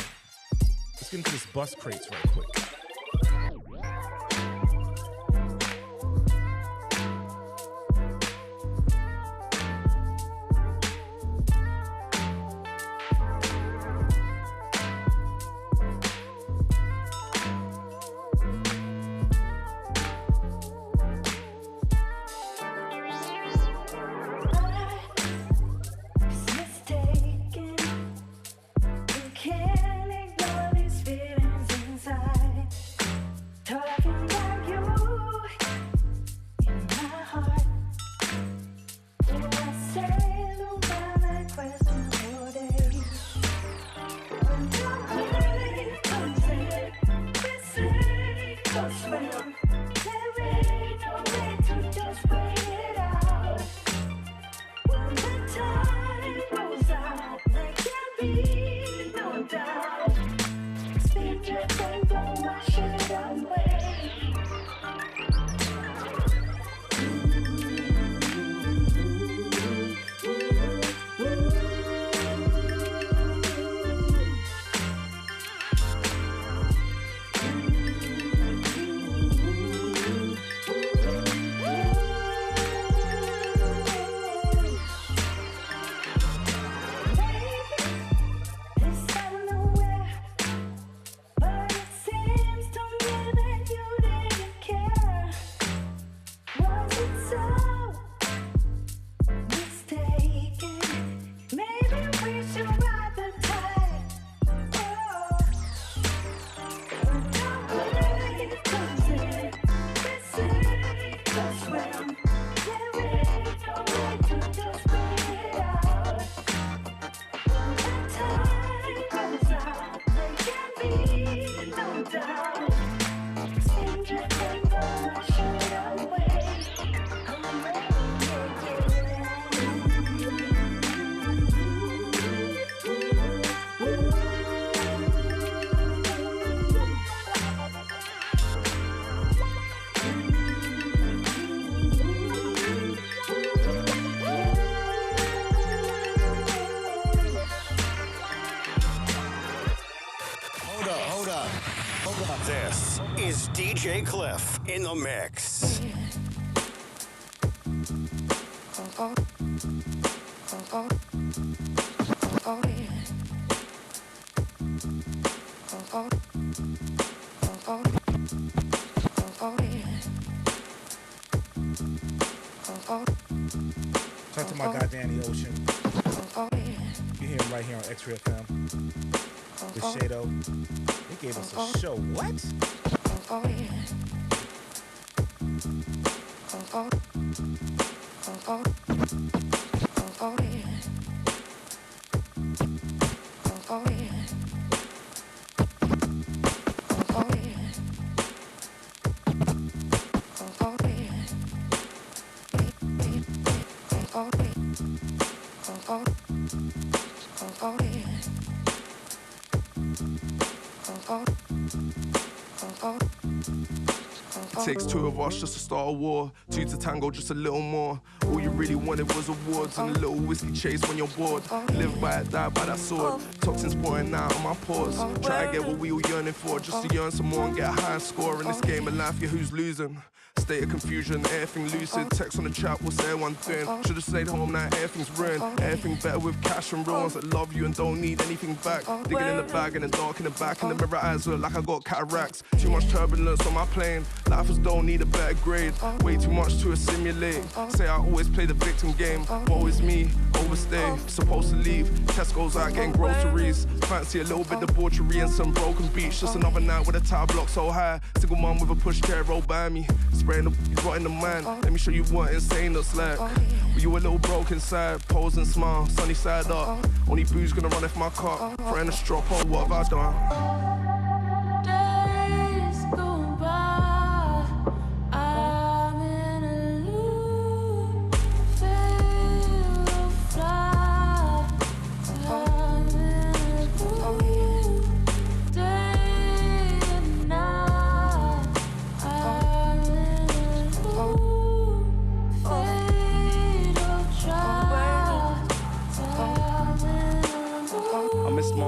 Let's get into this Bus Crates right quick. This is DJ Klyph in the mix. Shout out to my guy Danny Ocean. You hear him right here on X-Ray FM. With Shado. He gave us a show. What? Takes two of us just to start a war. Two to tango, just a little more. All you really wanted was awards and a little whiskey chase when you're bored. Live by it, die by that sword. Toxins pouring out on my pores. Try to get what we all yearning for, just to yearn some more and get a higher score. In this game of life, yeah, who's losing? State of confusion, everything lucid. Text on the chat, what's everyone doing? Should've stayed home, now everything's ruined. Everything better with cash and real ones that love you and don't need anything back. Digging in the bag and the dark in the back. And the mirror eyes look like I got cataracts. Too much turbulence on my plane. Life was don't need a better grade. Way too much to assimilate. Say I always play the victim game. Woe is me, overstay. Supposed to leave. Tesco's out getting groceries. Fancy a little bit debauchery and some broken beach. Just another night with a tower block so high. Single mum with a pushchair rolled by me. Spraying the right in the mind. Let me show you what insane looks like. Were you a little broke inside? Pose and smile, sunny side up. Only booze gonna run off my cup. Friend a strop, oh, what have I done? Days go by, I'm in a loop, feel fly, time in a loop, day and night, I'm in a loop, fade or dry, time in a loop.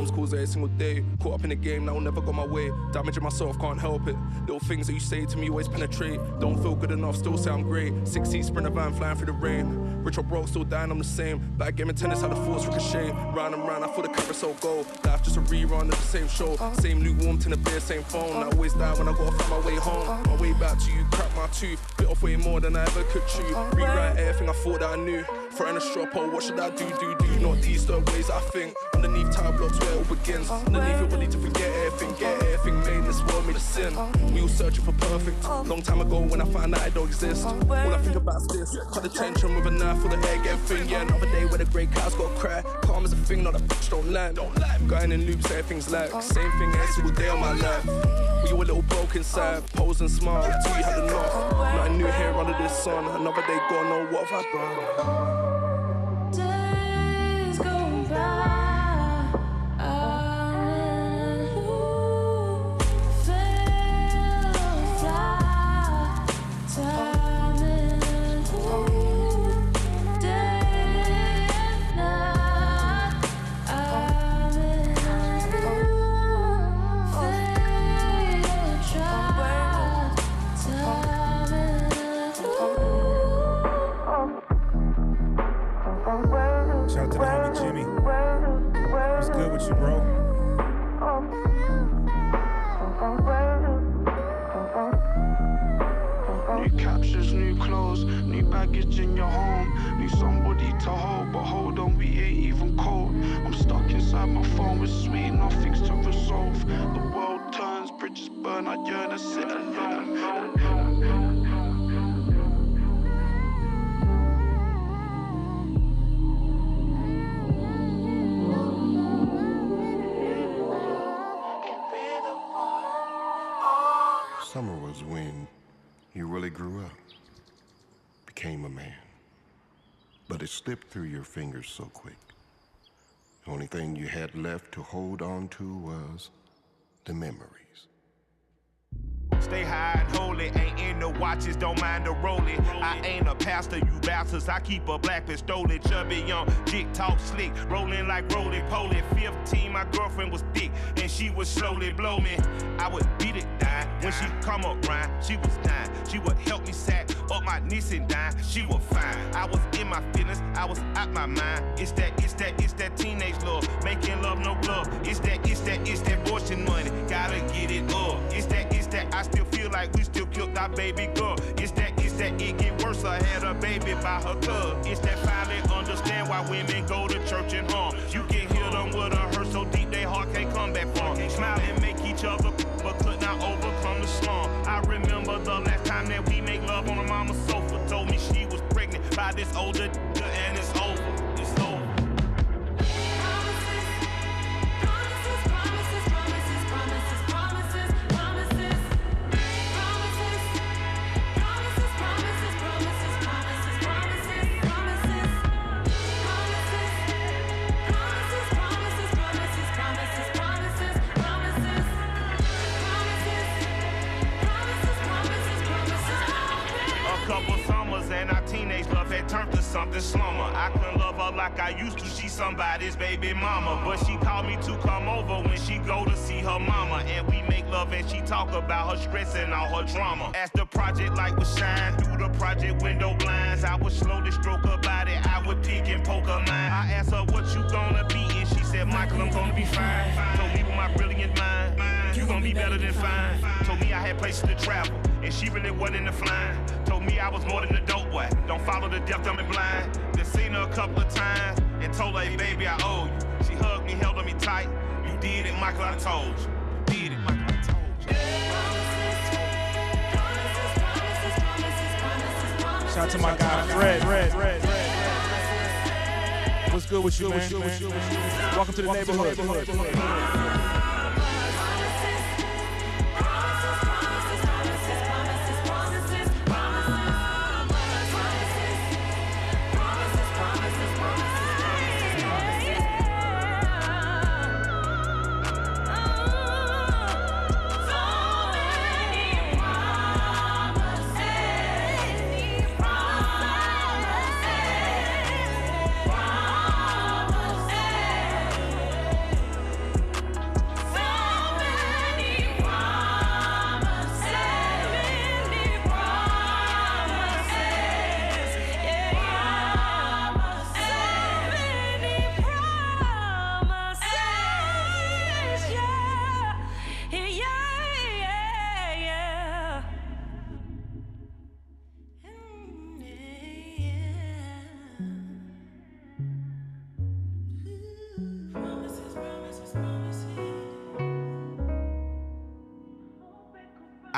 Mom's calls every single day. Caught up in the game, now never go my way. Damaging myself, can't help it. Little things that you say to me always penetrate. Don't feel good enough, still say I'm great. 6-seat Sprinter van flying through the rain. Rich or broke, still dying, I'm the same. Bad game of tennis, how the force ricochet. Round and round, I feel the carousel go. Life just a rerun of the same show. Same lukewarm tin of beer, same phone. I always die when I gotta find my way home. My way back to you, crack my tooth. Bit off way more than I ever could chew. Rewrite everything I thought that I knew. Threaten a strap, oh, what should I do? Not these the ways I think. Underneath tower blocks where it all begins. Underneath your body to forget everything. Get everything made, this world made a sin. We all searching for perfect. Long time ago when I found out I don't exist. All I think about is this. Cut the tension with a knife for the egg, everything. Yeah, another day where the grey cows got cry. Calm as a thing, not a bitch, don't land. Going in loops, everything's like same thing every single day of my life. We all a little broke inside, pose and smile till you had enough. Nothing new here under this sun. Another day gone, know what have I done? Days go by. Shout out to the homie Jimmy. What's good with you, bro? New captions, new clothes, new baggage in your home. Need somebody to hold, but hold on, we ain't even cold. I'm stuck inside my phone with sweet, nothing's to resolve. The world turns, bridges burn, I yearn to sit alone. Summer was when you really grew up, became a man. But it slipped through your fingers so quick. The only thing you had left to hold on to was the memories. Stay high and holy, ain't in the watches, don't mind the rolling. I ain't a pastor, you bastards, I keep a black pistol. Chubby young, jig talk slick, rolling like roly-poly. 15, my girlfriend was thick, and she would slowly blow me. I would beat it down, when she come up round, she was dying. She would help me sack up my niece and dime, she was fine. I was in my feelings, I was out my mind. It's that teenage love, making love no glove. It's that abortion money, gotta get it up. It's that, I still feel like we still killed our baby girl. It's that it get worse, I had a baby by her cub. It's that finally understand why women go to church and home. You can hear them with a hurt so deep they heart can't come back from. Smile and make each other, but could not overcome the slum. I remember the last time that we make love on a mama's sofa. Told me she was pregnant by this older and it's over. It's over. And our teenage love had turned to something slumber. I couldn't love her like I used to. She somebody's baby mama. But she called me to come over when she go to see her mama. And we make love and she talk about her stress and all her drama. As the project light would shine through the project window blinds, I would slowly stroke her body. I would pick and poke her mind. I asked her what you gonna be, and she said, Michael, I'm gonna be fine. Told me with my brilliant mind, you gonna be better than fine. Told me I had places to travel, and she really wasn't in the flying. Told me I was more than a dope boy. Don't follow the deaf, dumb, and blind. Then seen her a couple of times and told her, hey, baby, I owe you. She hugged me, held on me tight. You did it, Michael, I told you. You did it, Michael, I told you. Shout out to my guy, Fred. What's good with you, man? Welcome to the neighborhood.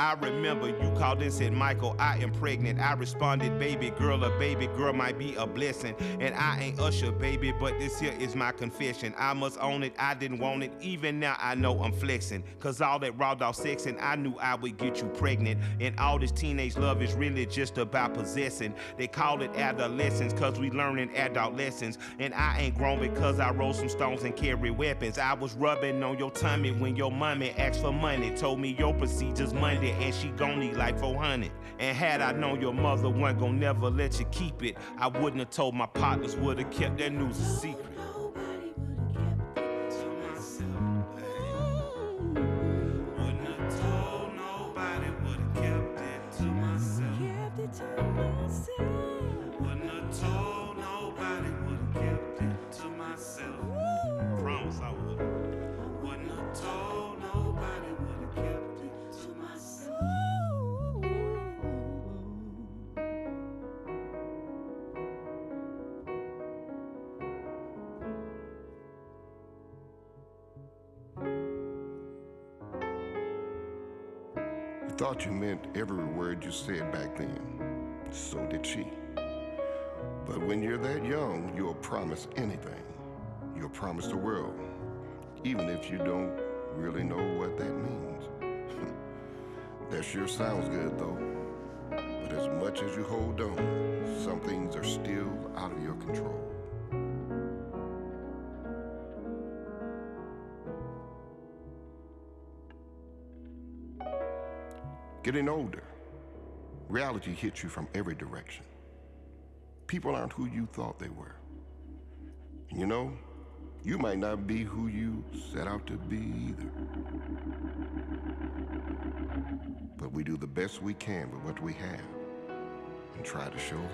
I remember you called and said, Michael, I am pregnant. I responded, baby girl, a baby girl might be a blessing. And I ain't Usher, baby, but this here is my confession. I must own it, I didn't want it. Even now I know I'm flexing. Cause all that raw dog sexing, I knew I would get you pregnant. And all this teenage love is really just about possessing. They call it adolescence cause we learning adult lessons. And I ain't grown because I roll some stones and carry weapons. I was rubbing on your tummy when your mommy asked for money. Told me your procedure's Monday and she gon' need like 400. And had I known your mother wasn't gon' never let you keep it, I wouldn't have told my partners, would have kept that news a secret. Thought you meant every word you said back then. So did she. But when you're that young, you'll promise anything. You'll promise the world, even if you don't really know what that means. That sure sounds good, though. But as much as you hold on, some things are still out of your control. Getting older, reality hits you from every direction. People aren't who you thought they were. And you know, you might not be who you set out to be either. But we do the best we can with what we have and try to show love.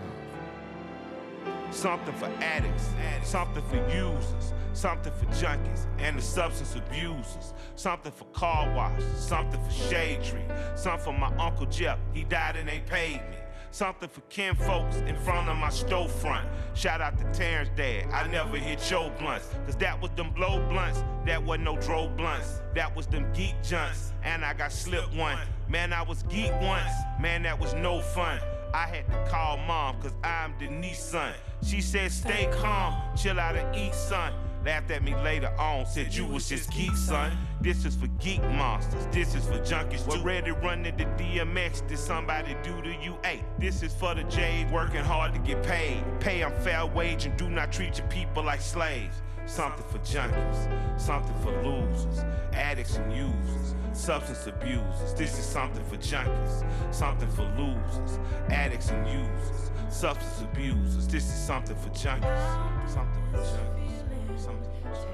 Something for addicts, something for users, something for junkies and the substance abusers, something for car wash, something for shade tree, something for my Uncle Jeff, he died and they paid me. Something for kin folks in front of my storefront. Shout out to Terrence dad, I never hit your blunts. Cause that was them blow blunts, that wasn't no dro blunts. That was them geek junts, and I got slipped one. Man, I was geek once, man, that was no fun. I had to call mom, cause I'm Denise's son. She said, stay calm, chill out and eat, son. Laughed at me later on, said you was just geek, son. This is for geek monsters, this is for junkies too. Ready running the DMX, did somebody do to you? Hey, this is for the J's working hard to get paid. Pay them fair wage and do not treat your people like slaves. Something for junkies, something for losers, addicts and users, substance abusers. This is something for junkies, something for losers, addicts and users, substance abusers. This is something for junkies, something for junkies, something for junkies.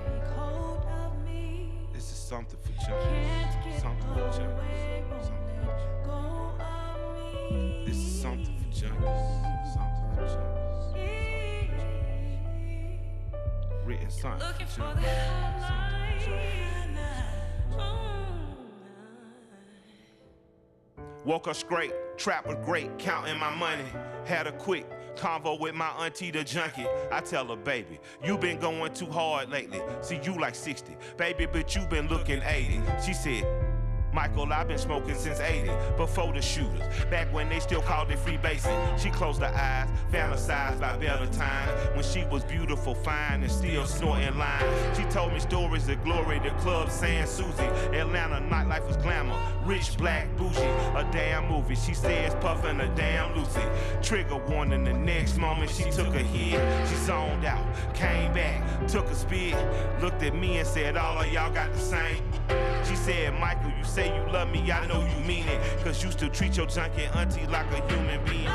This is something for junkies, something for junkies, something for junkies. This is something for junkies, something for junkies. Written something for junkies. Woke up straight, trap was great, counting my money. Had a quick convo with my auntie the junkie. I tell her, baby, you been going too hard lately. See, you like 60, baby, but you been looking 80. She said, Michael, I've been smoking since 80, before the shooters, back when they still called it free basic. She closed her eyes, fantasized about better times, when she was beautiful, fine, and still snorting lines. She told me stories of glory, the club saying Susie. Atlanta nightlife was glamour, rich, black, bougie, a damn movie. She says puffing a damn Lucy. Trigger warning, the next moment she took a hit. She zoned out, came back, took a spit, looked at me and said, all of y'all got the same. She said, Michael, you say you love me, I know you mean it, cause you still treat your junkie auntie like a human being.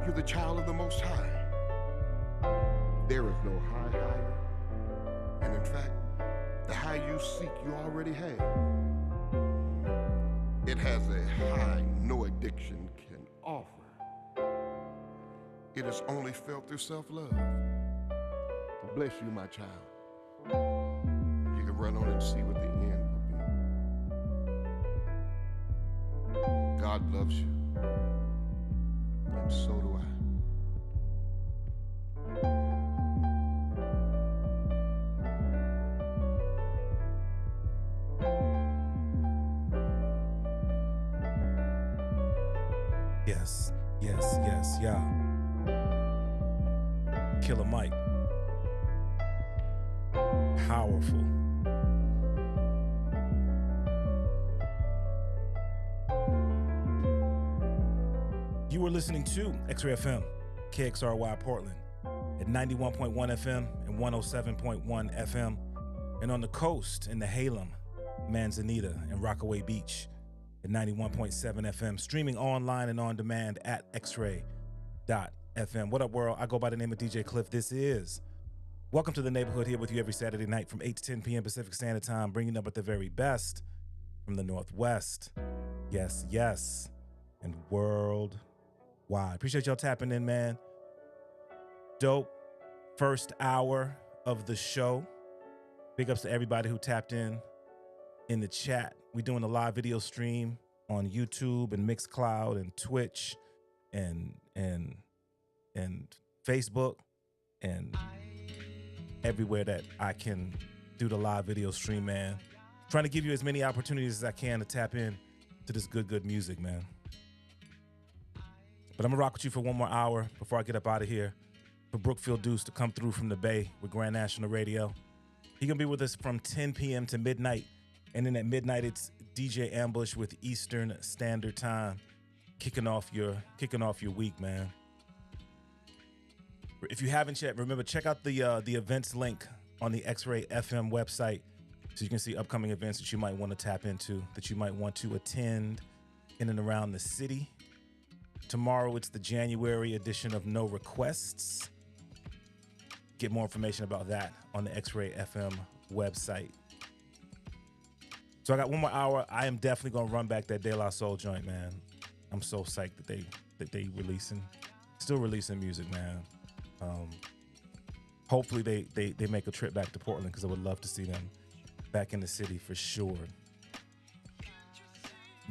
You're the child of the Most High. There is no high higher. And in fact, the high you seek, you already have. It has a high no addiction can offer. It is only felt through self-love. Bless you, my child. You can run on and see what the end will be. God loves you, and so do I. Yes, yes, yes, yeah. Killer Mike. Powerful. You were listening to X-Ray FM, KXRY Portland, at 91.1 FM and 107.1 FM, and on the coast in the Halem, Manzanita, and Rockaway Beach at 91.7 FM, streaming online and on demand at xray.fm. What up, world? I go by the name of DJ Klyph. This is Welcome to the Neighborhood, here with you every Saturday night from 8 to 10 p.m. Pacific Standard Time, bringing up at the very best from the Northwest. Yes, yes, and worldwide. Appreciate y'all tapping in, man. Dope first hour of the show. Big ups to everybody who tapped in the chat. We doing a live video stream on YouTube and Mixcloud and Twitch and Facebook and everywhere that I can do the live video stream, man. Trying to give you as many opportunities as I can to tap in to this good music, man. But I'm gonna rock with you for one more hour before I get up out of here. For Brookfield Deuce to come through from the Bay with Grand National Radio. He gonna be with us from 10 p.m. to midnight. And then at midnight, it's DJ Ambush with Eastern Standard Time, kicking off your week, man. If you haven't yet, remember, check out the events link on the X-Ray FM website so you can see upcoming events that you might want to tap into, that you might want to attend in and around the city. Tomorrow, it's the January edition of No Requests. Get more information about that on the X-Ray FM website. So I got one more hour. I am definitely gonna run back that De La Soul joint, man. I'm so psyched that they still releasing music, man. Hopefully they make a trip back to Portland, because I would love to see them back in the city for sure.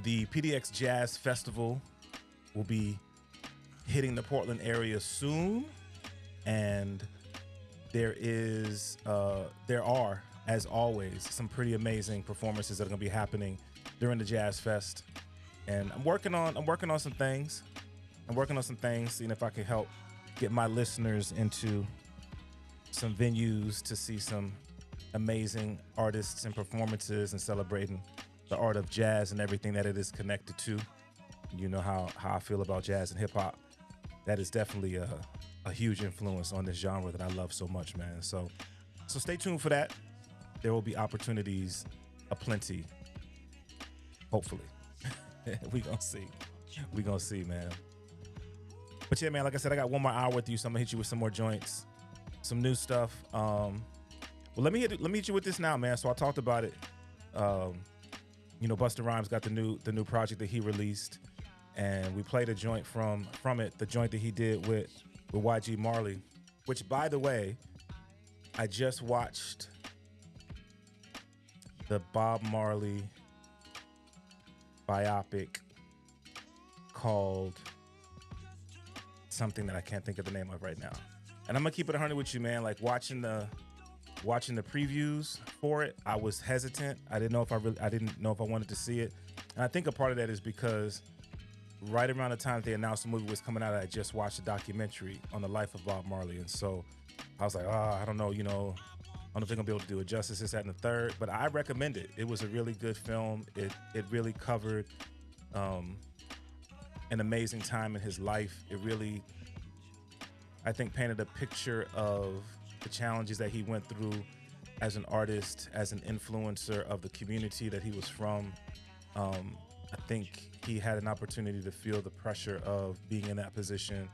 The PDX Jazz Festival will be hitting the Portland area soon, and there are, as always, some pretty amazing performances that are going to be happening during the Jazz Fest. And I'm working on some things. Seeing if I can help get my listeners into some venues to see some amazing artists and performances and celebrating the art of jazz and everything that it is connected to. You know how I feel about jazz and hip hop. That is definitely a huge influence on this genre that I love so much, man. So stay tuned for that. There will be opportunities aplenty. Hopefully. We gonna see, man. But yeah, man, like I said, I got one more hour with you, so I'm gonna hit you with some more joints, some new stuff. Well, let me hit you with this now, man. So I talked about it. Busta Rhymes got the new project that he released, and we played a joint from it, the joint that he did with YG Marley, which, by the way, I just watched the Bob Marley biopic called something that I can't think of the name of right now. And I'm gonna keep it 100 with you, man. Like watching the previews for it, I was hesitant. I didn't know if I wanted to see it. And I think a part of that is because right around the time they announced the movie was coming out, I just watched a documentary on the life of Bob Marley. And so I was like, I don't know, I don't know if they're gonna be able to do it justice, this, that, and the third, but I recommend it. It was a really good film. It really covered an amazing time in his life. It really, I think, painted a picture of the challenges that he went through as an artist, as an influencer of the community that he was from. I think he had an opportunity to feel the pressure of being in that position.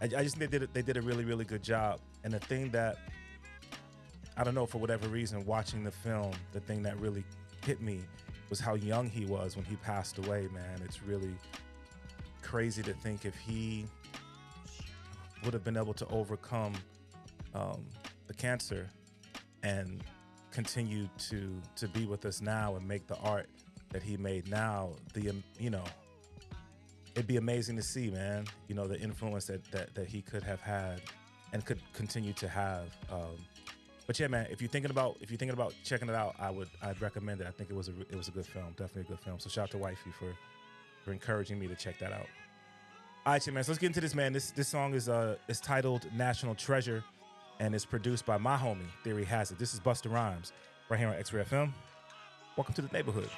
I just think they did a really, really good job. And the thing that, I don't know, for whatever reason, watching the film, the thing that really hit me was how young he was when he passed away, man. It's really crazy to think if he would have been able to overcome the cancer and continue to be with us now and make the art that he made now, it'd be amazing to see, man, the influence that he could have had and could continue to have. But yeah, man, if you're thinking about checking it out, I'd recommend it. I think it was a good film, definitely a good film. So shout out to Wifey for encouraging me to check that out. All right, man, so let's get into this, man. This song is titled National Treasure, and it's produced by my homie, Theory Has It. This is Busta Rhymes, right here on X-Ray FM. Welcome to the neighborhood.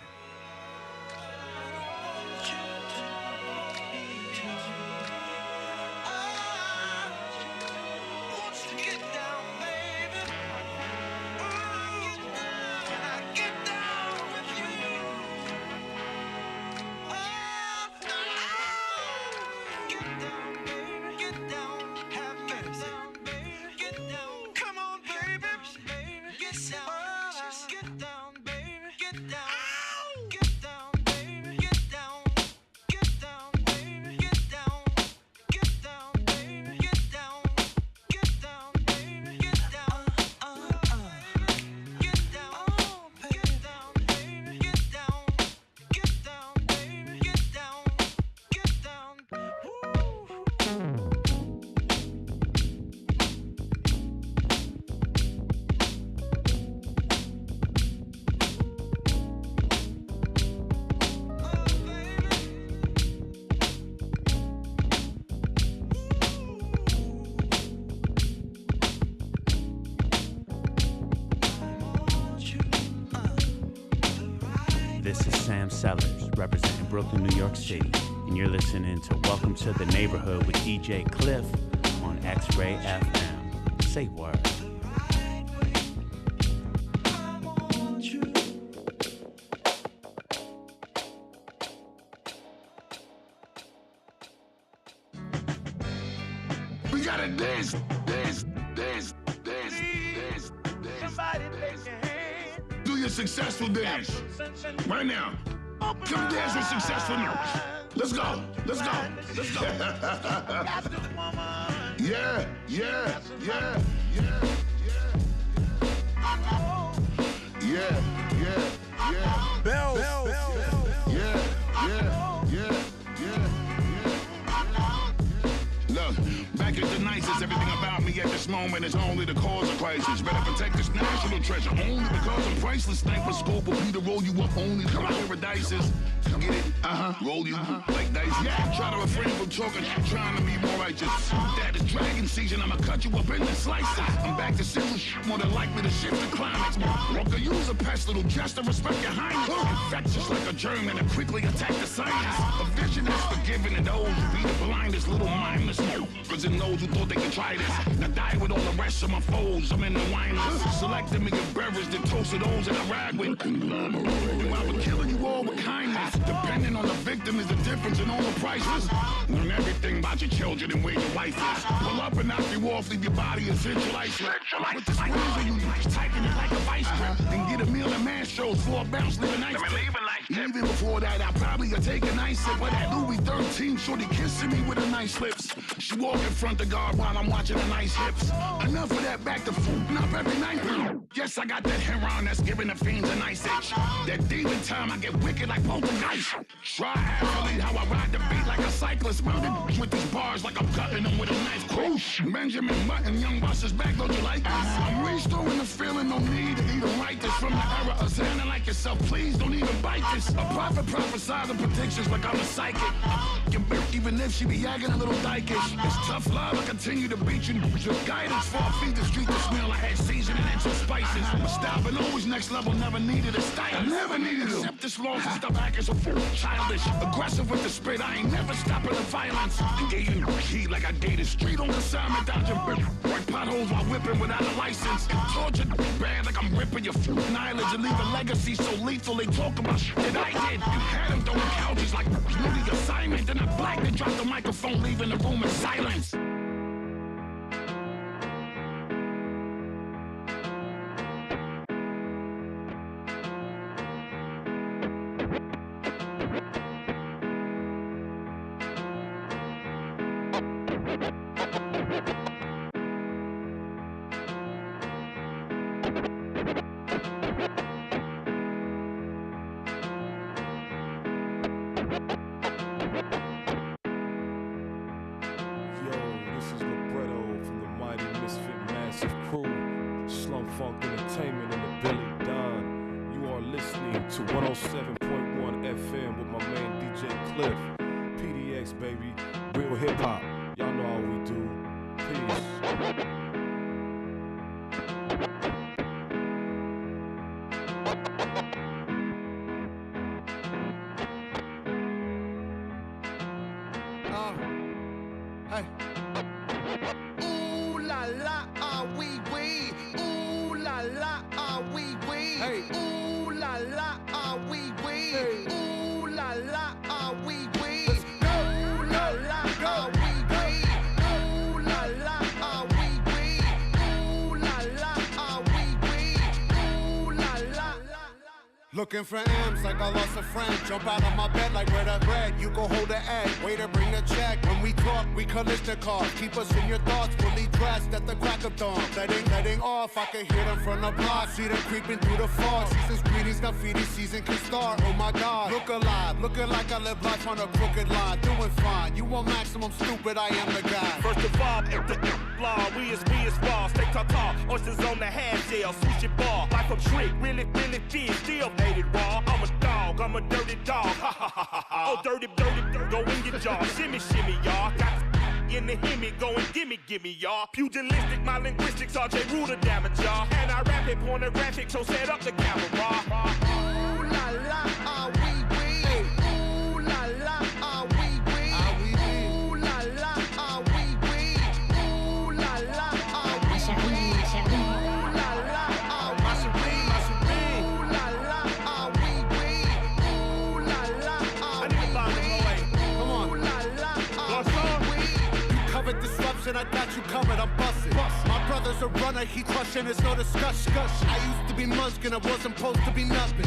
Sellers, representing Brooklyn, New York City, and you're listening to Welcome to the Neighborhood with DJ Klyph on X-Ray FM. Say word. We gotta dance. Somebody take your hand. Do your successful dance. Right now. Come dance with successful notes. Let's go. Yeah. Bells. Yeah. Look, back at the nicest, everything about me at this moment is only the cause of crisis. Better protect this national treasure only because I'm priceless. Sniper scope will be to roll you up only to paradises. Get it? Roll you like dice. Yeah, try to refrain from talking, trying to be more righteous. That is dragon season, I'ma cut you up into slices. I'm back to simple more than likely to shift the climax. Walker, use a pest little just to respect your highness. Infectious like a germ and quickly attack the science. A vision that's forgiven to those who be the blindest, little mindless cause it knows who thought they could try this. Now die with all the rest of my foes, I'm in the wineless. Selecting me a beverage that toasted those that I rag with. And I would killing you all with kindness. Depending on the victim is the difference in all the prices. Learn everything about your children and where your wife is. Pull up and knock you off, leave your body essential ice. With this razor you use, tighten it like a vice grip. Then get a meal at man shows for a bounce, leave a nice tip. Even before that, I probably would take a nice sip of that Louis 13 shorty kissing me with her nice lips. She walk in front of God while I'm watching her nice hips. Enough of that back to food up every night. Yes, I got that heron that's giving the fiends a nice itch. That demon time I get wicked like poltergeist. Try athlete how I ride the beat like a cyclist. Mounted with these bars like I'm cutting them with a knife. Whoosh. Benjamin Button, young Buster's back, don't you like this? I'm restoring the feeling, no need to even write this from the era of Xana like yourself. Please don't even bite this. A prophet prophesies the predictions like I'm a psychic. Even if she be yagging a little dykish. It's tough love, I continue to beat you. With guidance for I feed the street the smell I had seasoning and some spices. My style been always next level, never needed a style. Never needed to accept this loss and stop acting so childish. Aggressive with the spit, I ain't never stopping the violence. I gave you heat like I gave the street on consignment. Dodging break potholes while whipping without a license. Tortured bad like I'm ripping your eyelids and leave a legacy so lethal they talk about shit that I did. You had them throwing couches like the assignment. Then I blacked and dropped the microphone, leaving the room in silence. to 107.1 FM with my man DJ Klyph. PDX, baby. Real hip hop. Y'all know how we do. Peace. Hey. Ooh la la, ah wee wee. Ooh la la, ah wee wee. Hey. Ooh la la, ah wee wee. Hey. Ooh la la, ah wee wee. Ooh la la, ah wee wee. Ooh la la, ah wee wee. Ooh la la, ah wee wee. Ooh la la. Looking for M's like I lost a friend. Jump out of my bed like where that bread. You go hold the egg. Waiter bring the check. When we talk, we collision car. Keep us in your thoughts, fully dressed at the crack of dawn. Letting off, I can hear them from the block. See them creeping through the fog. Season's greetings, graffiti season can start. Oh my God, look alive, looking like I live life on a crooked line. Doing fine, you want maximum stupid, I am the guy. First of all, if the law, we is raw. Steak tartare, oysters on the half shell, sushi bar. Life a trick, really fish, still made it raw. I'm a dog, I'm a dirty dog. Ha ha ha ha ha. Oh, dirty, go in your jaw. Shimmy, y'all. Got in the hemi, go and gimme, y'all. Pugilistic, my linguistics, RJ Ruder damage, y'all. And I rap it pornographic, so set up the camera. Ooh la la, ah wee wee. Ooh la la, ah wee wee. Ooh la la, ah wee wee. Ooh la la, ah wee wee. Ooh la la, ah wee wee. Ooh la la, ah wee wee. Ooh la la, ah wee wee. Come on. Ooh la la, ah wee wee. You covered disruption, I got you covered, I'm busting. My brother's a runner, he crushing, it's no discussion. I used to be Muskin, I wasn't supposed to be nothing.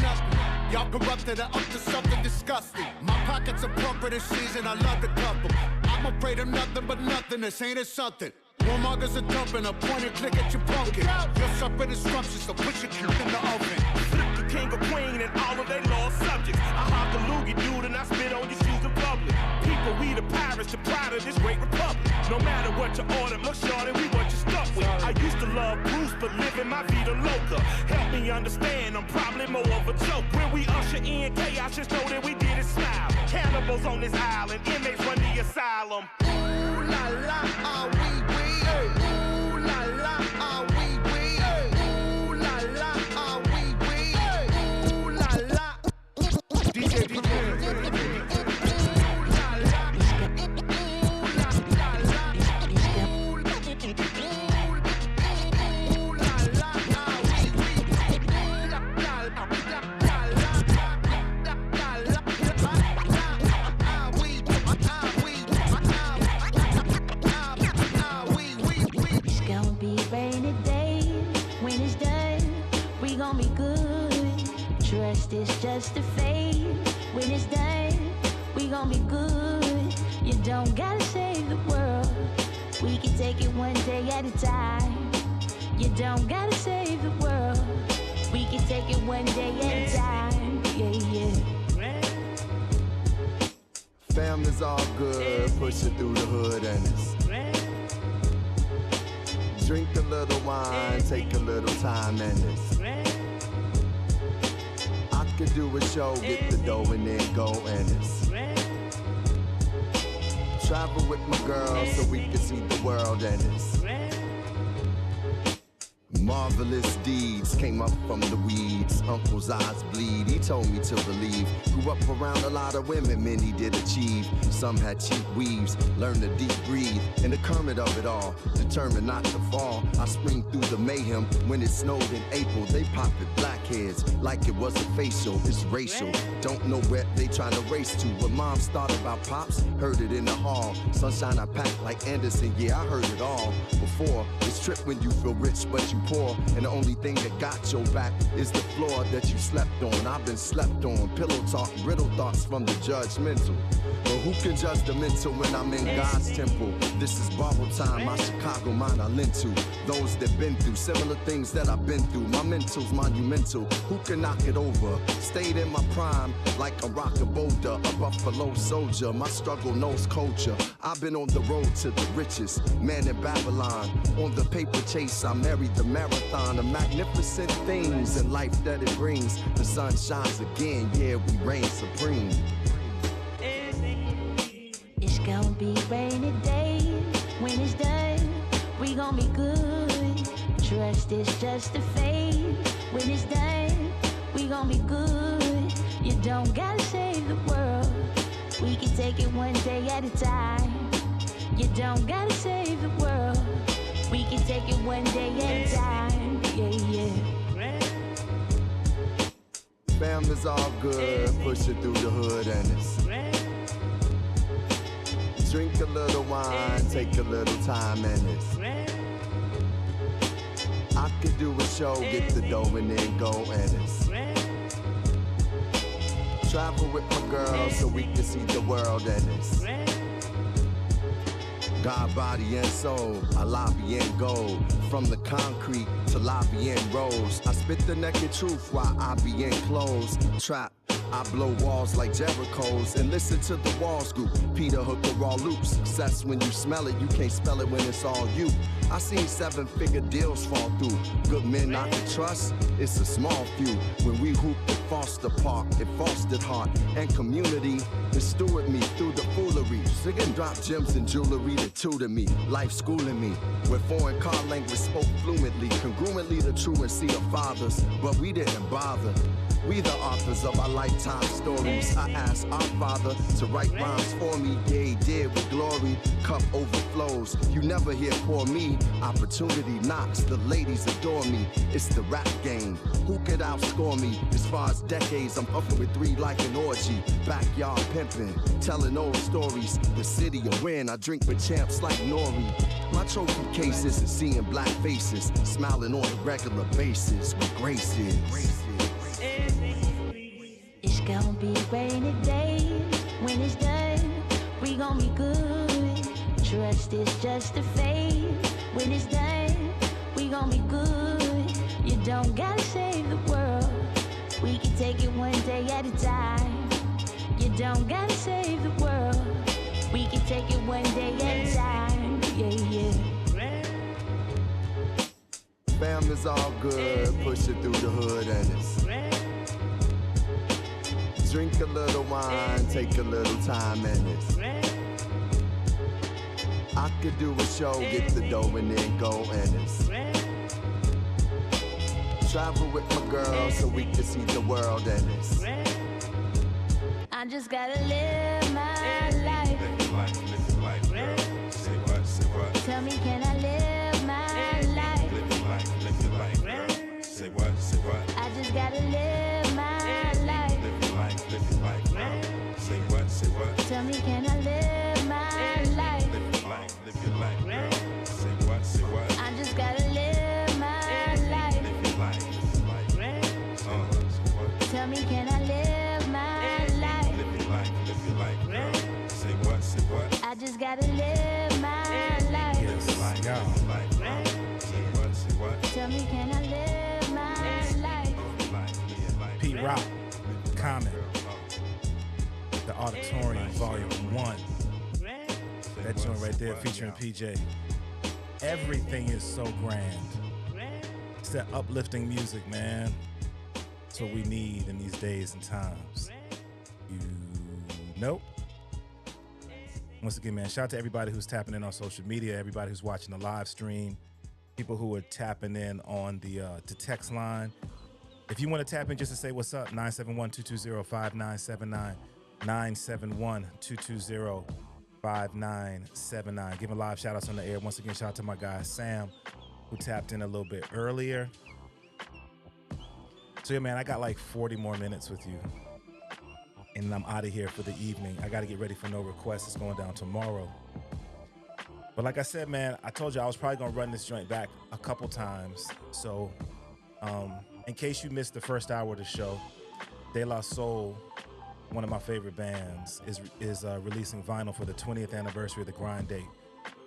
Y'all corrupted it up to something disgusting. My pockets are plumper this season, I love the couple. I'm afraid of nothing but nothingness, ain't it something? Warmongers are dumping, a point and click at your pumpkin. Your serpent is scrumptious, so put your cube in the oven. Flip the king or queen and all of their lost subjects. I hop the loogie dude and I spit on your shoes in public. People, we the pirates, the pride of this great republic. No matter what you order, look shorty, we what you stuck with. I used to love Bruce, but living my vida loca. Help me understand, I'm probably more of a joke. When we usher in chaos, just know that we did it smile. Cannibals on this island, inmates run the asylum. Ooh la la, ah wee wee. Ooh la la, ah wee wee. Ooh la la, ah wee wee. Ooh la la. DJ. It's just a phase. When it's done, we gon' be good. You don't gotta save the world. We can take it one day at a time. You don't gotta save the world. We can take it one day at a time. Yeah. Family's all good, pushing through the hood and it's drink a little wine, take a little time and it's could do a show, get the dough and then go and it's travel with my girl so we can see the world and it's marvelous deeds came up from the weeds. Uncle's eyes bleed, he told me to believe. Grew up around a lot of women, many did achieve. Some had cheap weaves, learned to deep breathe. In the current of it all, determined not to fall. I spring through the mayhem when it snowed in April. They pop it blackheads like it was a facial. It's racial, don't know where they trying to race to. When mom started about pops, heard it in the hall. Sunshine I packed like Anderson, yeah I heard it all before. It's trip when you feel rich but you poor. And the only thing that got your back is the floor that you slept on. I've been slept on. Pillow talk, brittle thoughts from the judgmental. But who can judge the mental when I'm in God's temple? This is borrowed time, my Chicago mind I lent to. Those that been through similar things that I've been through. My mental's monumental, who can knock it over? Stayed in my prime like a rock and boulder, a Buffalo soldier. My struggle knows culture. I've been on the road to the richest man in Babylon. On the paper chase, I married the marathon. The magnificent things in life that it brings. The sun shines again, yeah, we reign supreme. It's gonna be rainy days. When it's done, we gon' be good. Trust is just a phase. When it's done, we gon' be good. You don't gotta save the world. We can take it one day at a time. You don't gotta save the world. We can take it one day at a time. Yeah, yeah. Fam is all good, pushing through the hood and it's drink a little wine, take a little time and it's I could do a show, get the dough and then go and it's travel with my girl so we can see the world and it's God, body, and soul, I lobby and gold. From the concrete to lobby and rose. I spit the naked truth while I be enclosed. Trap, I blow walls like Jericho's and listen to the walls group. Peter Hooker raw loops. Success when you smell it, you can't spell it when it's all you. I seen 7-figure deals fall through. Good men I can trust, it's a small few. When we hooped at Foster Park, it fostered heart and community. It steward me through the foolery. Singing drop gems and jewelry that tutor me. Life schooling me, where foreign car language spoke fluently. Congruently the truancy of fathers, but we didn't bother. We the authors of our lifetime stories. I asked our Father to write rhymes for me. Yeah, he did with glory. Cup overflows. You never hear poor me. Opportunity knocks. The ladies adore me. It's the rap game. Who could outscore me? As far as decades, I'm puffing with 3 like an orgy. Backyard pimping, telling old stories. The city a win. I drink with champs like Nori. My trophy cases and seeing black faces. Smiling on a regular basis with graces. It's gonna be rainy days. When it's done, we gon' be good. Trust is just a phase. When it's done, we gon' be good. You don't gotta save the world. We can take it one day at a time. You don't gotta save the world. We can take it one day at a time. Yeah, yeah. Fam is all good, pushing through the hood and it's drink a little wine, take a little time and it's I could do a show, get the dough and then go and it's travel with my girl so we can see the world and it's I just gotta live my life. Live your life, girl. Say what, say what. Tell me, can I live my life? Live your life, girl. Say what, say what. I just gotta live my life. Live your life, girl. Say what, say what. Tell me, can I live my life? Live your life, girl. Say what, say what. I just gotta live my life. Live your life, say what. Tell me, can I live my life? Live your life, girl. Say what, say what. I just gotta live my life. Say what. Tell me, can I live my life? Pete Rock, Common, The Auditorium, Volume 1. That joint right there featuring PJ. Everything is so grand. It's that uplifting music, man. It's what we need in these days and times. You know? Once again, man, shout out to everybody who's tapping in on social media, everybody who's watching the live stream, people who are tapping in on the text line. If you want to tap in just to say what's up, 971-220-5979, 971-220-5979. Giving live shout outs on the air. Once again, shout out to my guy Sam, who tapped in a little bit earlier. So yeah, man, I got like 40 more minutes with you. And I'm out of here for the evening. I got to get ready for No Requests. It's going down tomorrow. But like I said, man, I told you I was probably going to run this joint back a couple times. So in case you missed the first hour of the show, De La Soul one of my favorite bands, is releasing vinyl for the 20th anniversary of the Grind date.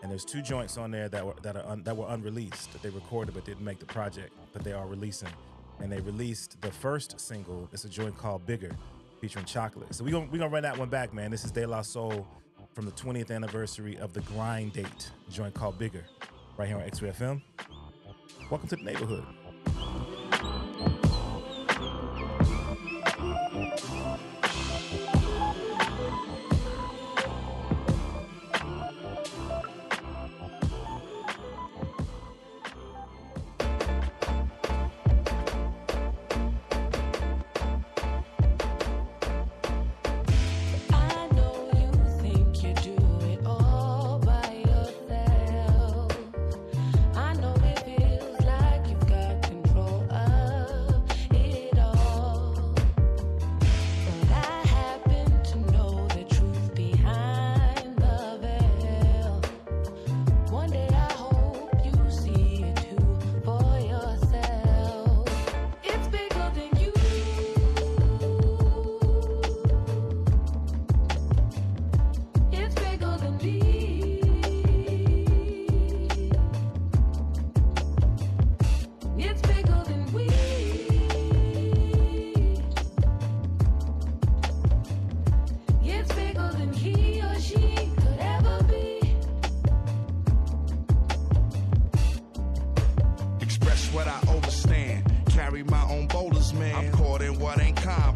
And there's 2 joints on there that were unreleased, that they recorded but didn't make the project, but they are releasing. And they released the first single. It's a joint called Bigger, featuring Chocolate. So we're gonna run that one back, man. This is De La Soul from the 20th anniversary of the Grind date, a joint called Bigger, right here on X-Ray FM. Welcome to the neighborhood.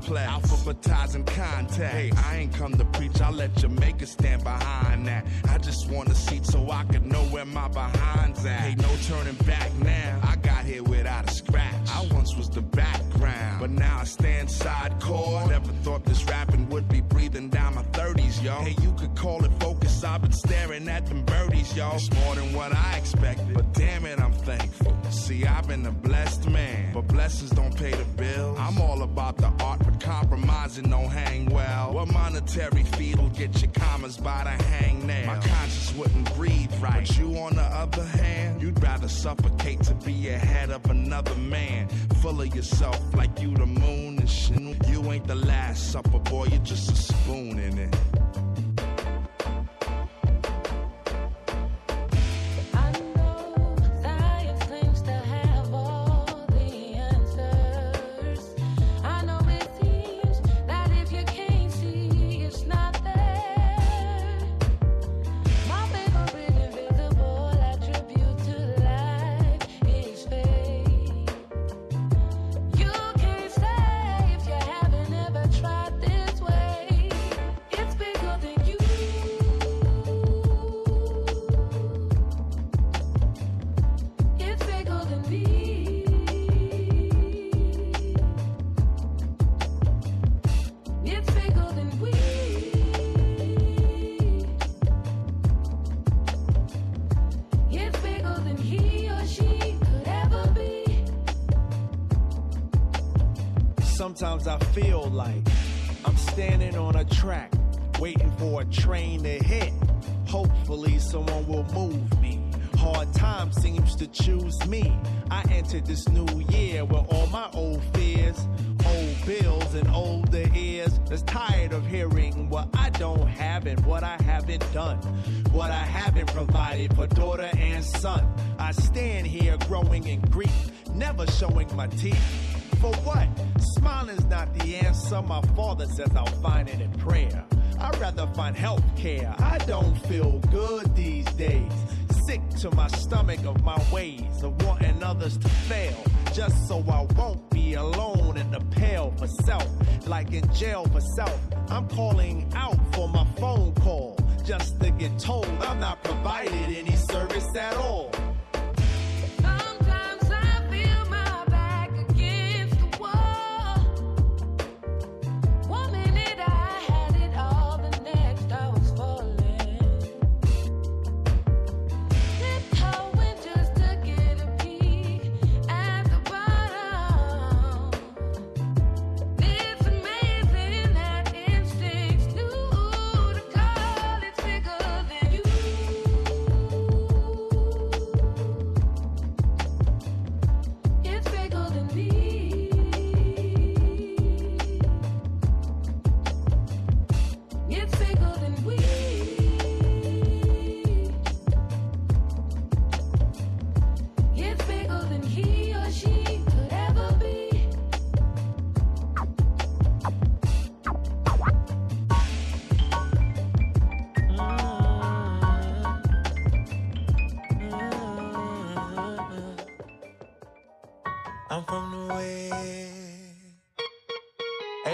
Alphabetizing contact. Hey, I ain't come to preach, I let Jamaica stand behind that. I just want a seat so I can know where my behind's at. Hey, no turning back now. I got here without a scratch. I once was the background, but now I stand side court. Never thought this rapping would be breathing down my 30s, yo. Hey, you could call it focus, I've been staring at them birdies, yo. It's more than what I expected, but damn it, I'm thankful. See, I've been a blessed man, but blessings don't pay the bills. I'm all about the art, but compromising don't hang well. What monetary feed will get your commas by the hangnail? My conscience wouldn't breathe right, but you on the other hand, you'd rather suffocate to be ahead of another man. Full of yourself like you the moon and shit. You ain't the last supper, boy, you're just a spoon in it. Sometimes I feel like I'm standing on a track, waiting for a train to hit. Hopefully someone will move me. Hard time seems to choose me. I entered this new year with all my old fears, old bills and older ears. That's tired of hearing what I don't have and what I haven't done, what I haven't provided for daughter and son. I stand here growing in grief, never showing my teeth. For what? Smiling's not the answer. My father says I'll find it in prayer. I'd rather find health care. I don't feel good these days. Sick to my stomach of my ways, of wanting others to fail, just so I won't be alone in the pale for self. Like in jail for self, I'm calling out for my phone call, just to get told I'm not provided any service at all.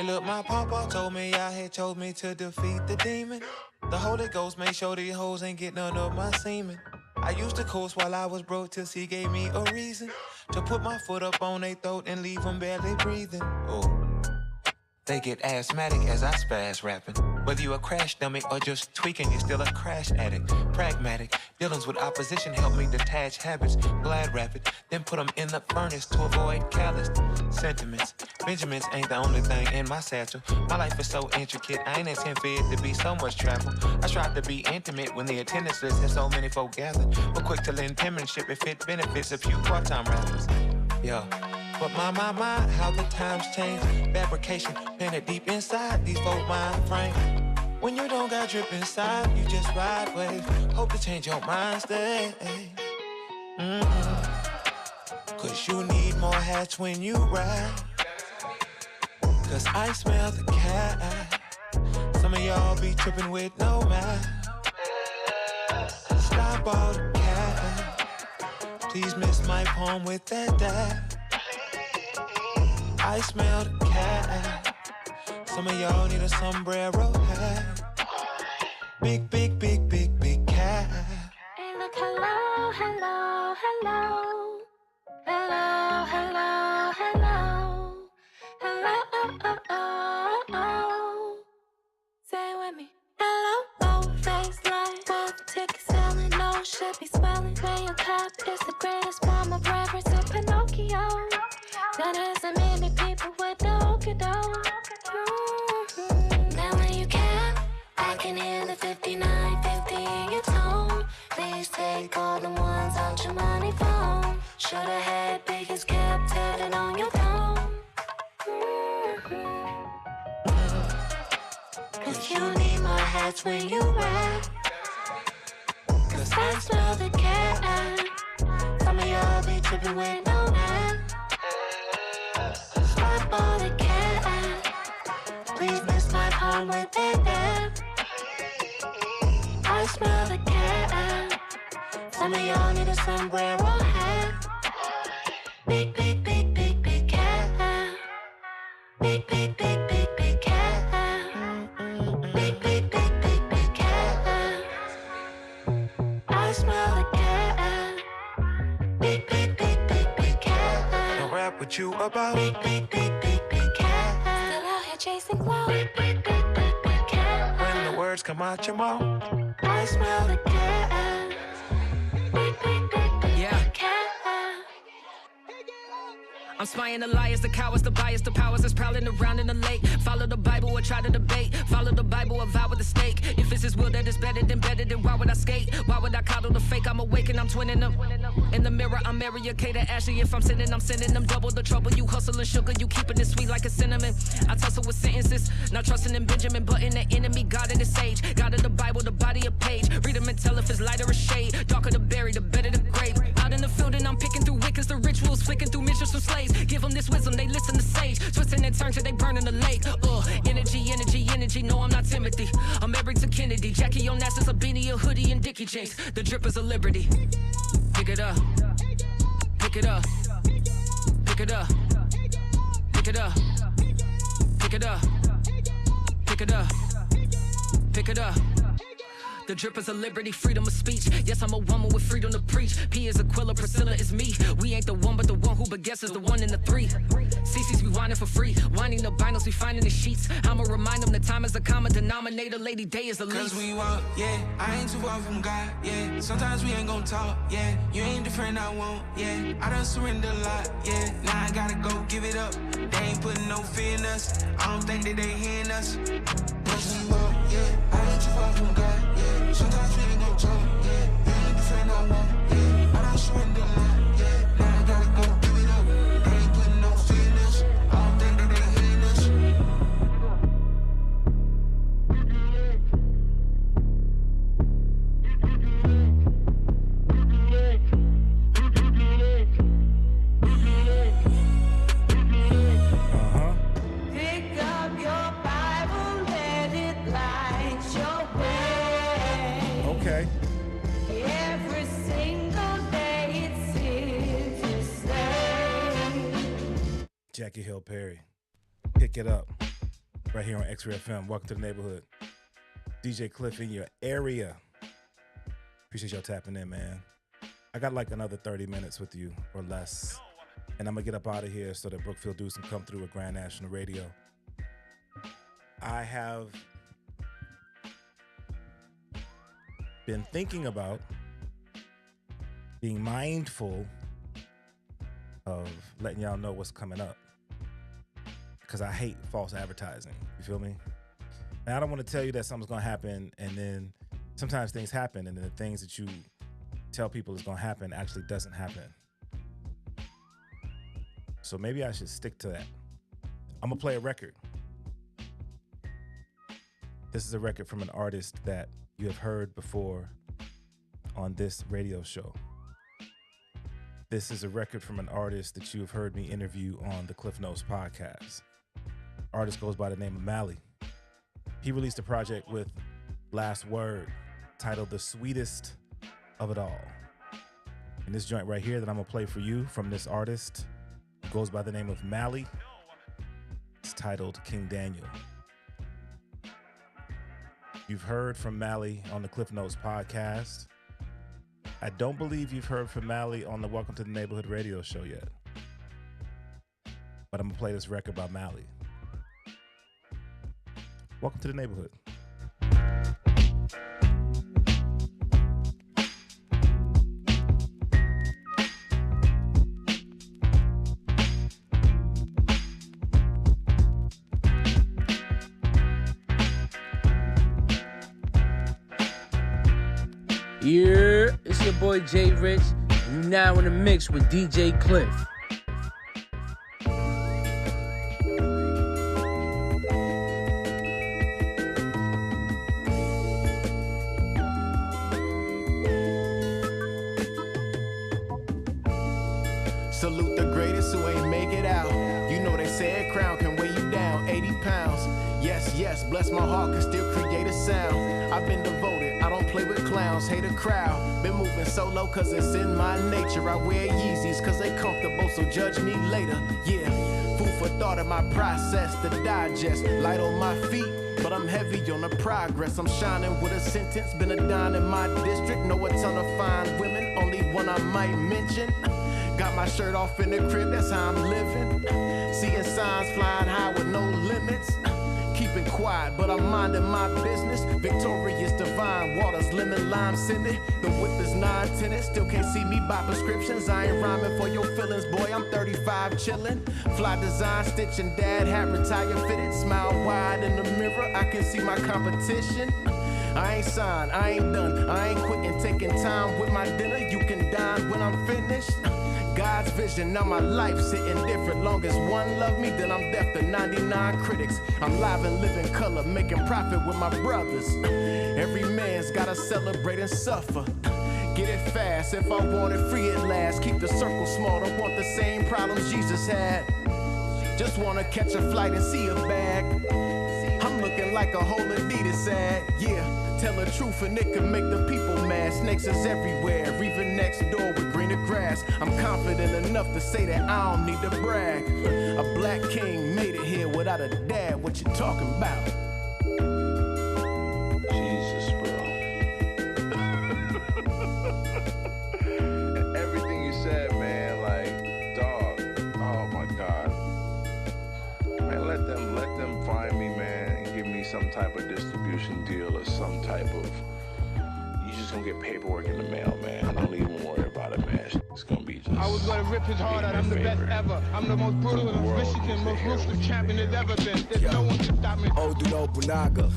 Hey, look, my papa told me I had chose me to defeat the demon. The Holy Ghost made sure these hoes ain't get none of my semen. I used to coast while I was broke till she gave me a reason to put my foot up on their throat and leave them barely breathing. Oh. They get asthmatic as I spaz rapping. Whether you a crash dummy or just tweaking, you're still a crash addict. Pragmatic, dealings with opposition help me detach habits. Glad rapid, then put them in the furnace to avoid calloused sentiments. Benjamins ain't the only thing in my satchel. My life is so intricate, I ain't intend for it to be so much travel. I strive to be intimate when the attendance list has so many folk gathered. But quick to lend penmanship if it benefits a few part-time rappers. Yeah. But my, how the times change. Fabrication, painted deep inside these folk mind frame. When you don't got drip inside, you just ride waves. Hope to change your mind, stay. Cause you need more hats when you ride. Cause I smell the cat. Some of y'all be tripping with no mask. Stop all the cat. Please miss my poem with that dad. I smell the cat. Some of y'all need a sombrero hat. Big, big, big, big, big cat. Hey, look, hello, hello, hello. Hello, hello, hello. Hello, oh, oh, oh, oh. Say it with me. Hello, bold face like both tickets selling. No, should be swelling. When you clap, it's the greatest form of reverence in Pinocchio. That hasn't many people with the okey-doke. Now when you can, I can hear the 5950 in your tone. Please take all the ones out your money phone. Should've had biggest kept tatted on your dome. Cause you need my hats when you rap. Cause I smell the cat. Some of y'all be tripping with no man. Stop all the cat. Please miss my poem with that dab. I smell the cat. Some of y'all need a sombrero hat. Big, big, big, big, big cat. Big, big, big, big, big cat. Big, big, big, big, big cat. I smell the cat. Big, big, big, big, big cat. Don't rap with you about big, big, big, big, big cat. Still out here chasing clout. Big, big, big, big, big cat. when the words come out your mouth. I smell the cat. Big, big, big, big, big cat. I'm spying the liars, the cowards, the bias, the powers that's prowling around in the lake. Follow the Bible or try to debate. Follow the Bible or vow with a stake. If it's his will that is better, then why would I skate? Why would I coddle the fake? I'm awake and I'm twinning them. In the mirror, I'm Maria K to Ashley. If I'm sending them double the trouble. You hustling sugar, you keeping it sweet like a cinnamon. I tussle with sentences, not trusting in Benjamin, but in the enemy. God in the sage, God of the Bible, the body a page. Read them and tell if it's light or a shade. Darker the berry, the better the grave. Out in the field and I'm picking through wickets, the rituals, flicking through missions from slaves. Give them this wisdom, they listen to sage. Twisting and turn till they burn in the lake. Energy, no I'm not Timothy. I'm married to Kennedy. Jackie Onassis, a beanie, a hoodie, and Dickie Jakes. The drippers of liberty. Pick it up. Pick it up. Pick it up. Pick it up. Pick it up. Pick it up. Pick it up. The drippers of liberty, freedom of speech. Yes, I'm a woman with freedom to preach. P is Aquila, Priscilla is me. We ain't the one, but the one who begets is the one in the three. CC's be whining for free. Whining the vinyls, we finding the sheets. I'ma remind them that time is a common denominator. Lady Day is the least. Cause we walk, yeah. I ain't too far from God, yeah. Sometimes we ain't gon' talk, yeah. You ain't the friend I want, yeah. I done surrender a lot, yeah. Now I gotta go give it up. They ain't putting no fear in us. I don't think that they hearing us. Cause we walk, yeah. I ain't too far from God, yeah. Sometimes we ain't gon' talk, yeah. You ain't the friend I want, yeah. I done surrender a lot, yeah. Now I gotta go give it up. They ain't putting no fear in us. I don't think that they hearing us. Pick up your Bible, let it light your way. Okay. Every single day it's here to stay. Jackie Hill Perry. Pick it up. right here on X-Ray FM. Welcome to the neighborhood. DJ Klyph in your area. Appreciate y'all tapping in, man. I got like another 30 minutes with you or less. And I'm going to get up out of here so that Brookfield Deuce can come through with Grand National Radio. I have been thinking about being mindful of letting y'all know what's coming up, because I hate false advertising. You feel me? And I don't want to tell you that something's going to happen, and then sometimes things happen, and then the things that you tell people is going to happen actually doesn't happen. So maybe I should stick to that. I'm going to play a record. This is a record from an artist that you have heard before on this radio show. This is a record from an artist that you have heard me interview on the Cliff Notes podcast. Artist goes by the name of Mally. He released a project with Last Word titled The Sweetest of It All. And this joint right here that I'm going to play for you from this artist goes by the name of Mally. It's titled King Daniel. You've heard from Mally on the Cliff Notes podcast. I don't believe you've heard from Mally on the Welcome to the Neighborhood radio show yet. But I'm going to play this record by Mally. Welcome to the neighborhood. Yeah, it's your boy Jay Rich, and you now in the mix with DJ Klyph. Salute the greatest who ain't make it out. You know they say a crown can weigh you down 80 pounds. Yes, yes, bless my heart can still create a sound. I've been devoted, I don't play with clowns, hate a crowd. Been moving solo cause it's in my nature. I wear Yeezys cause they comfortable, so judge me later. Yeah, food for thought in my process to digest. Light on my feet, but I'm heavy on the progress. I'm shining with a sentence, been a dime in my district. Know a ton of fine women, only one I might mention. Got my shirt off in the crib, that's how I'm living. Seeing signs flying high with no limits. Keeping quiet, but I'm minding my business. Victorious divine waters, lemon lime scented. The whip is 9-10, still can't see me by prescriptions. I ain't rhyming for your feelings, boy, I'm 35 chillin'. Fly design, stitching, dad hat, retire fitted. Smile wide in the mirror, I can see my competition. I ain't signed, I ain't done, I ain't quitting, taking time with my dinner. You can dine when I'm finished. God's vision, now my life sitting different. Long as one love me, then I'm deaf to 99 critics. I'm live and living color, making profit with my brothers. Every man's gotta celebrate and suffer. Get it fast, if I want it free at last. Keep the circle small, don't want the same problems Jesus had. Just wanna catch a flight and see a bag. I'm looking like a whole Adidas ad, yeah. Tell the truth and it can make the people mad. Snakes is everywhere, even next door with greener grass. I'm confident enough to say that I don't need to brag. A black king made it here without a dad, what you talking about? Jesus, bro. And everything you said, man, like, dog, oh my God. Man, let them find me, man, and give me some type of distribution deal or some type of, you just gonna get paperwork in the mail, man. Don't even worry about it, man. It's gonna be just, I was gonna rip his heart out, I'm the best ever. I'm the most brutal and Michigan, most ruthless champion there's ever been. There's no one can stop me. Oduno Bunaga,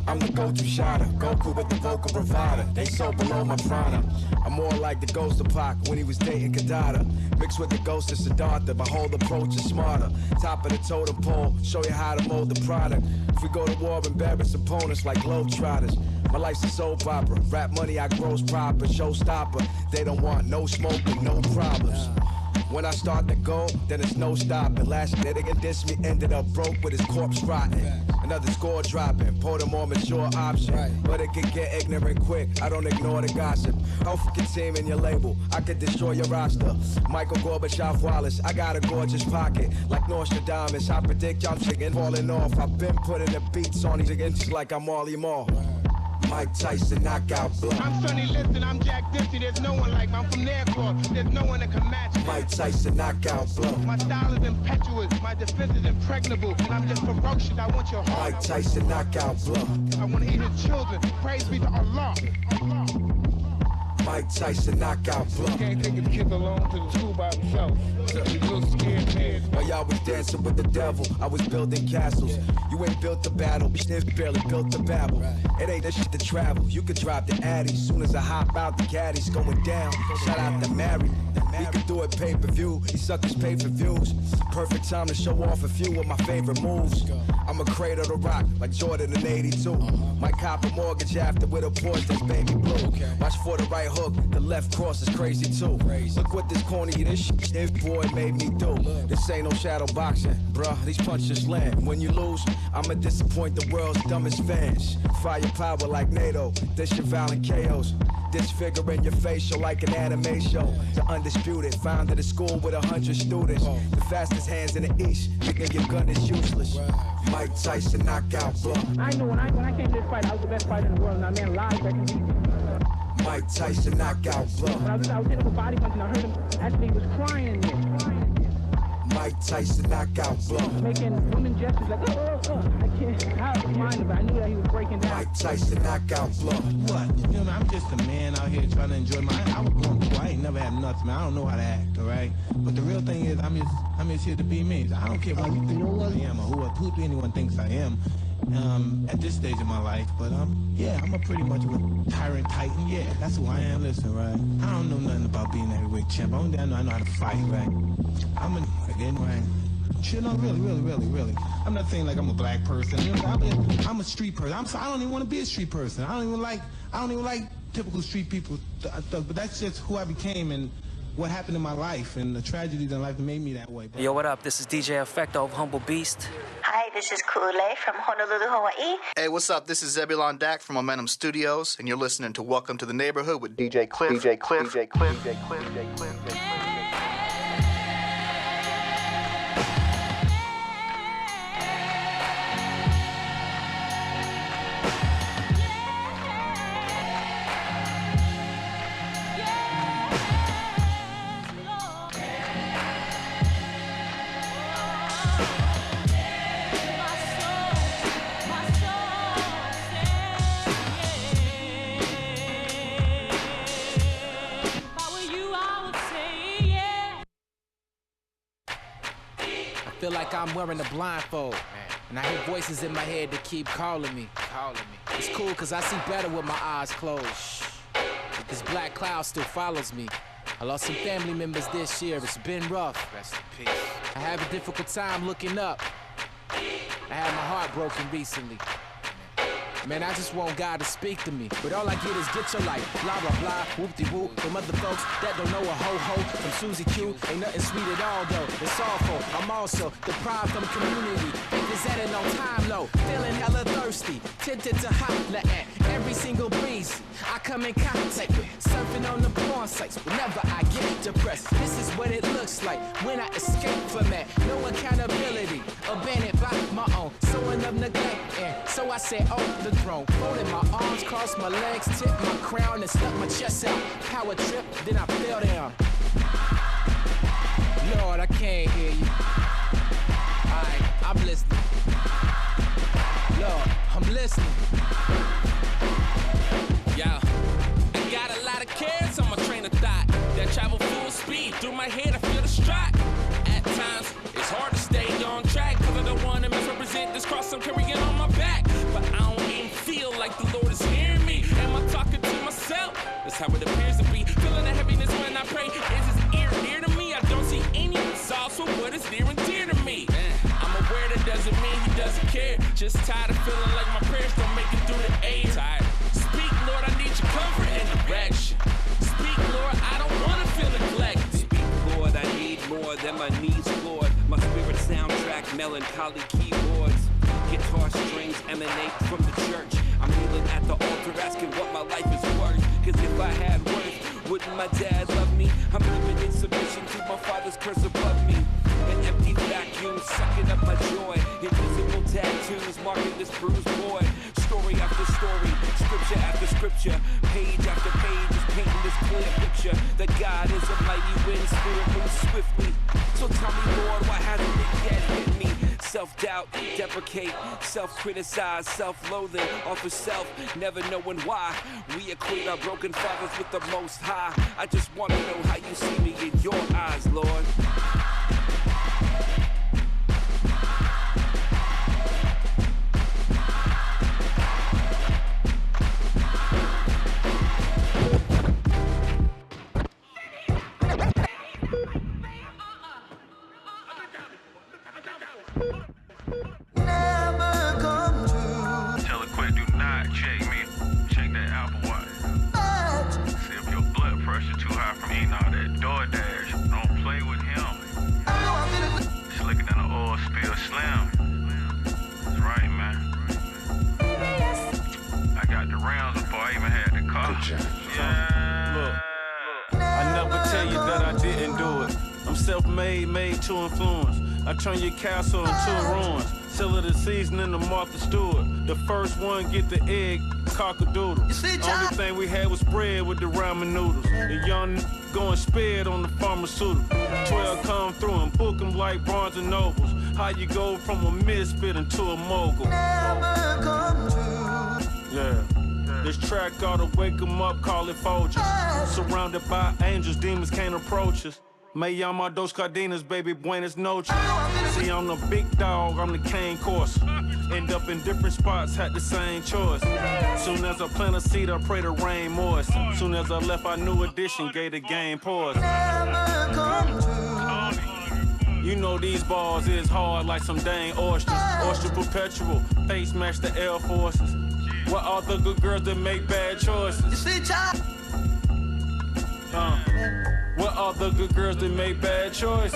I'm the go-to shotter. Goku with the vocal bravado. They so below my prana. I'm more like the ghost of Pac when he was dating Kadada. Mixed with the ghost of Siddhartha, my whole approach is smarter. Top of the totem pole, show you how to mold the product. If we go to war, embarrass opponents like globetrotters. My life's a soap opera. Rap money, I grows proper. Showstopper. They don't want no smoke and no problems. When I start to go, then it's no stopping. Last nigga dissed me, ended up broke with his corpse rotten. And Another score dropping, pour them more mature option. But it can get ignorant quick, I don't ignore the gossip. I'll fucking team in your label, I could destroy your roster. Michael Gorbachev Wallace, I got a gorgeous pocket. Like Nostradamus, I predict y'all chicken falling off. I've been putting the beats on these against like I'm Marley Marl. Mike Tyson, knockout blood. I'm Sonny Liston, I'm Jack Dempsey, there's no one like me. I'm from Nairclaw, there's no one that can match me. Mike Tyson, knockout blood. My style is impetuous, my defense is impregnable, and I'm just ferocious, I want your heart. Mike Tyson, knockout blood. I want to eat his children, praise be to Allah. Mike Tyson, knockout blood. Can't take his kids alone to the school by himself. He's a little scared man. While y'all was dancing with the devil, I was building castles. You ain't built the battle, bitch, barely built the Babel. It ain't that shit to travel. You could drop the Addy. Soon as I hop out, the caddy's going down. Shout out to Mary. We could do it pay-per-view. These suckers pay for views. Perfect time to show off a few of my favorite moves. I'm a cradle to rock like Jordan in 82. Might cop a mortgage after with a Porsche that's baby blue. Watch for the right hook, the left cross is crazy too. Look what this corny, this shit, this boy made me do. This ain't no shadow boxing, bruh, these punches land. When you lose, I'ma disappoint the world's dumbest fans. Firepower like NATO, this your violent chaos. Disfiguring your facial like an anime show. The undisputed, founded a school with 100 students. The fastest hands in the east, thinking your gun is useless. Mike Tyson, knockout blood. I know when I came to this fight, I was the best fighter in the world, and I man live back in the Mike Tyson, knockout blood. But I was hitting him with body punch, and I heard him, actually he was crying there. Mike Tyson, knockout blood. Making women gestures like, I can't, I was mind of it. I knew that he was breaking down. Mike Tyson, knockout blood. What? You know, I'm just a man out here trying to enjoy my, I was going through, I ain't never had nothing, man. I don't know how to act, all right? But the real thing is, I'm just here to be me. I don't care what you think I am or who anyone thinks I am. At this stage of my life, but yeah, I'm a pretty much a tyrant titan. Yeah, that's who I am. Listen, right? I don't know nothing about being a heavyweight champ. Only I know how to fight, right? I'm a again, right? Shit, no, really. I'm not saying like I'm a black person. You know, I'm a street person. I don't even want to be a street person. I don't even like typical street people. But that's just who I became and what happened in my life and the tragedies in life that made me that way. Yo, what up? This is DJ Effecto of Humble Beast. Hi, this is Klyph from Honolulu, Hawaii. Hey, what's up? This is Zebulon Dak from Momentum Studios, and you're listening to Welcome to the Neighborhood with DJ Klyph. DJ Klyph. DJ Klyph. DJ Klyph. DJ Klyph. DJ Klyph. Feel like I'm wearing a blindfold, and I hear voices in my head that keep calling me. It's cool cause I see better with my eyes closed. But this black cloud still follows me. I lost some family members this year, it's been rough. Rest in peace. I have a difficult time looking up. I had my heart broken recently. Man, I just want God to speak to me. But all I get is get your life. Blah, blah, blah, whoop-de-whoop. From other folks that don't know a ho-ho. From Susie Q, ain't nothing sweet at all, though. It's awful. I'm also deprived from community. Is that it on time, low? Feeling hella thirsty. Tempted to holler at every single breeze I come in contact with. Surfing on the porn sites whenever I get depressed. This is what it looks like when I escape from that. No accountability. Abandoned by my own. Sowing of neglect. And so I said, oh, the throne. Folded my arms, crossed my legs, tipped my crown, and stuck my chest out. Power trip, then I fell down. Lord, I can't hear you. Alright, I'm listening. Lord, I'm listening. Yo, I got a lot of cares on my train of thought that travel full speed through my head. I feel the stride. At times, it's hard to stay on track because I don't want to misrepresent this cross I'm carrying on my back. But I don't even feel like the Lord is hearing me. Am I talking to myself? That's how it appears to be. Feeling the heaviness when I pray. Is his ear near to me? I don't see any results for what is near and dear to me. I'm aware that doesn't mean he doesn't care. Just tired of feeling like my prayers don't make it through the air. Tired. Speak, Lord, I need your comfort and direction. Speak, Lord, I don't want to feel neglected. Speak, Lord, I need more than my needs, Lord. My spirit soundtrack, melancholy keyboards. Guitar strings emanate from the church. I'm kneeling at the altar asking what my life is worth. Cause if I had worth, wouldn't my dad love me? I'm living in submission to my father's curse above me. An empty vacuum sucking up my joy. Invisible tattoos marking this bruised boy. Story after story, scripture after scripture, page after page is painting this clear picture that God is a mighty wind, spirit moves swiftly. So tell me, Lord, why hasn't it yet hit me? Self-doubt, deprecate, self-criticize, self-loathing, offer self, never knowing why. We equate our broken fathers with the Most High. I just want to know how you see me in your eyes, Lord. Tell her quick, do not check me. Check that Apple Watch. See if your blood pressure too high from eating all that DoorDash. Don't play with him. Slicker than an oil spill slim. That's right, man. I got the rounds before I even had the car. Look, I never tell you that I didn't do it. I'm self-made, made to influence. I turn your castle into a ruins. Seal of the season in the Martha Stewart. The first one get the egg, cock-a-doodle. Only thing we had was bread with the ramen noodles. The young going spared on the pharmaceutical. 12 come through and book them like Barnes and Nobles. How you go from a misfit into a mogul. Yeah. This track ought to wake them up, call it Folgers. Surrounded by angels, demons can't approach us. Me llamo dos cardenas, baby, buenas noches. See, I'm the big dog, I'm the cane course. End up in different spots, had the same choice. Soon as I plant a seed, I pray the rain moist. Soon as I left, I knew addition, gave the game pause. You know these balls is hard like some dang oysters. Oyster perpetual, face match the Air Forces. What are the good girls that make bad choices? You see, child? What are the good girls that make bad choices?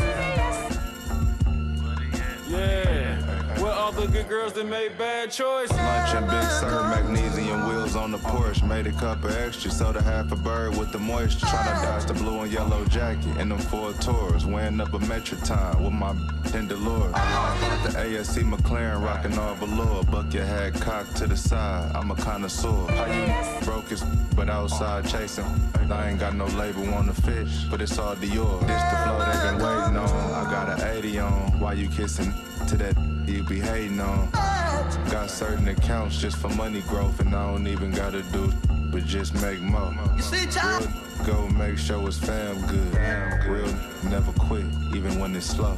Yeah. What are the good girls that make bad choices? Lunch and Big Sur, magnesium wheels on the Porsche. Made a cup of extra, sold a half a bird with the moisture. Tryna dodge the blue and yellow jacket in them Ford Taurs. Weighing up a metric ton with my in Delores. The ASC McLaren rocking all velour. Bucket hat cocked to the side, I'm a connoisseur. How you broke his but outside chasing? I ain't got no label on the fish, but it's all Dior. This the flow they been waiting on. I got an 80 on. Why you kissing to that you be hating on? Got certain accounts just for money growth, and I don't even gotta do but just make more. You see, child? Go make sure it's fam good. Real never quit, even when it's slow.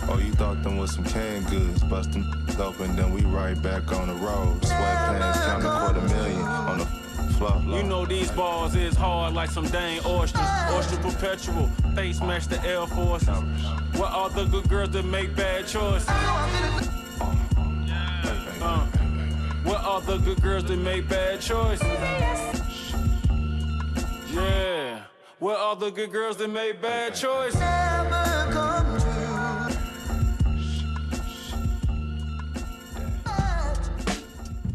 Oh, you thought them was some canned goods. Bust them open, then we right back on the road. Sweatpants, count $250,000 on the floor. You know these balls is hard like some dang oysters. Oyster perpetual, face match the Air Forces. What are the good girls that make bad choices? What are the good girls that make bad choices? Yeah. What are the good girls that make bad choices?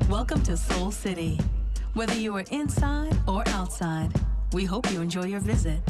Welcome to Soul City. Whether you are inside or outside, we hope you enjoy your visit.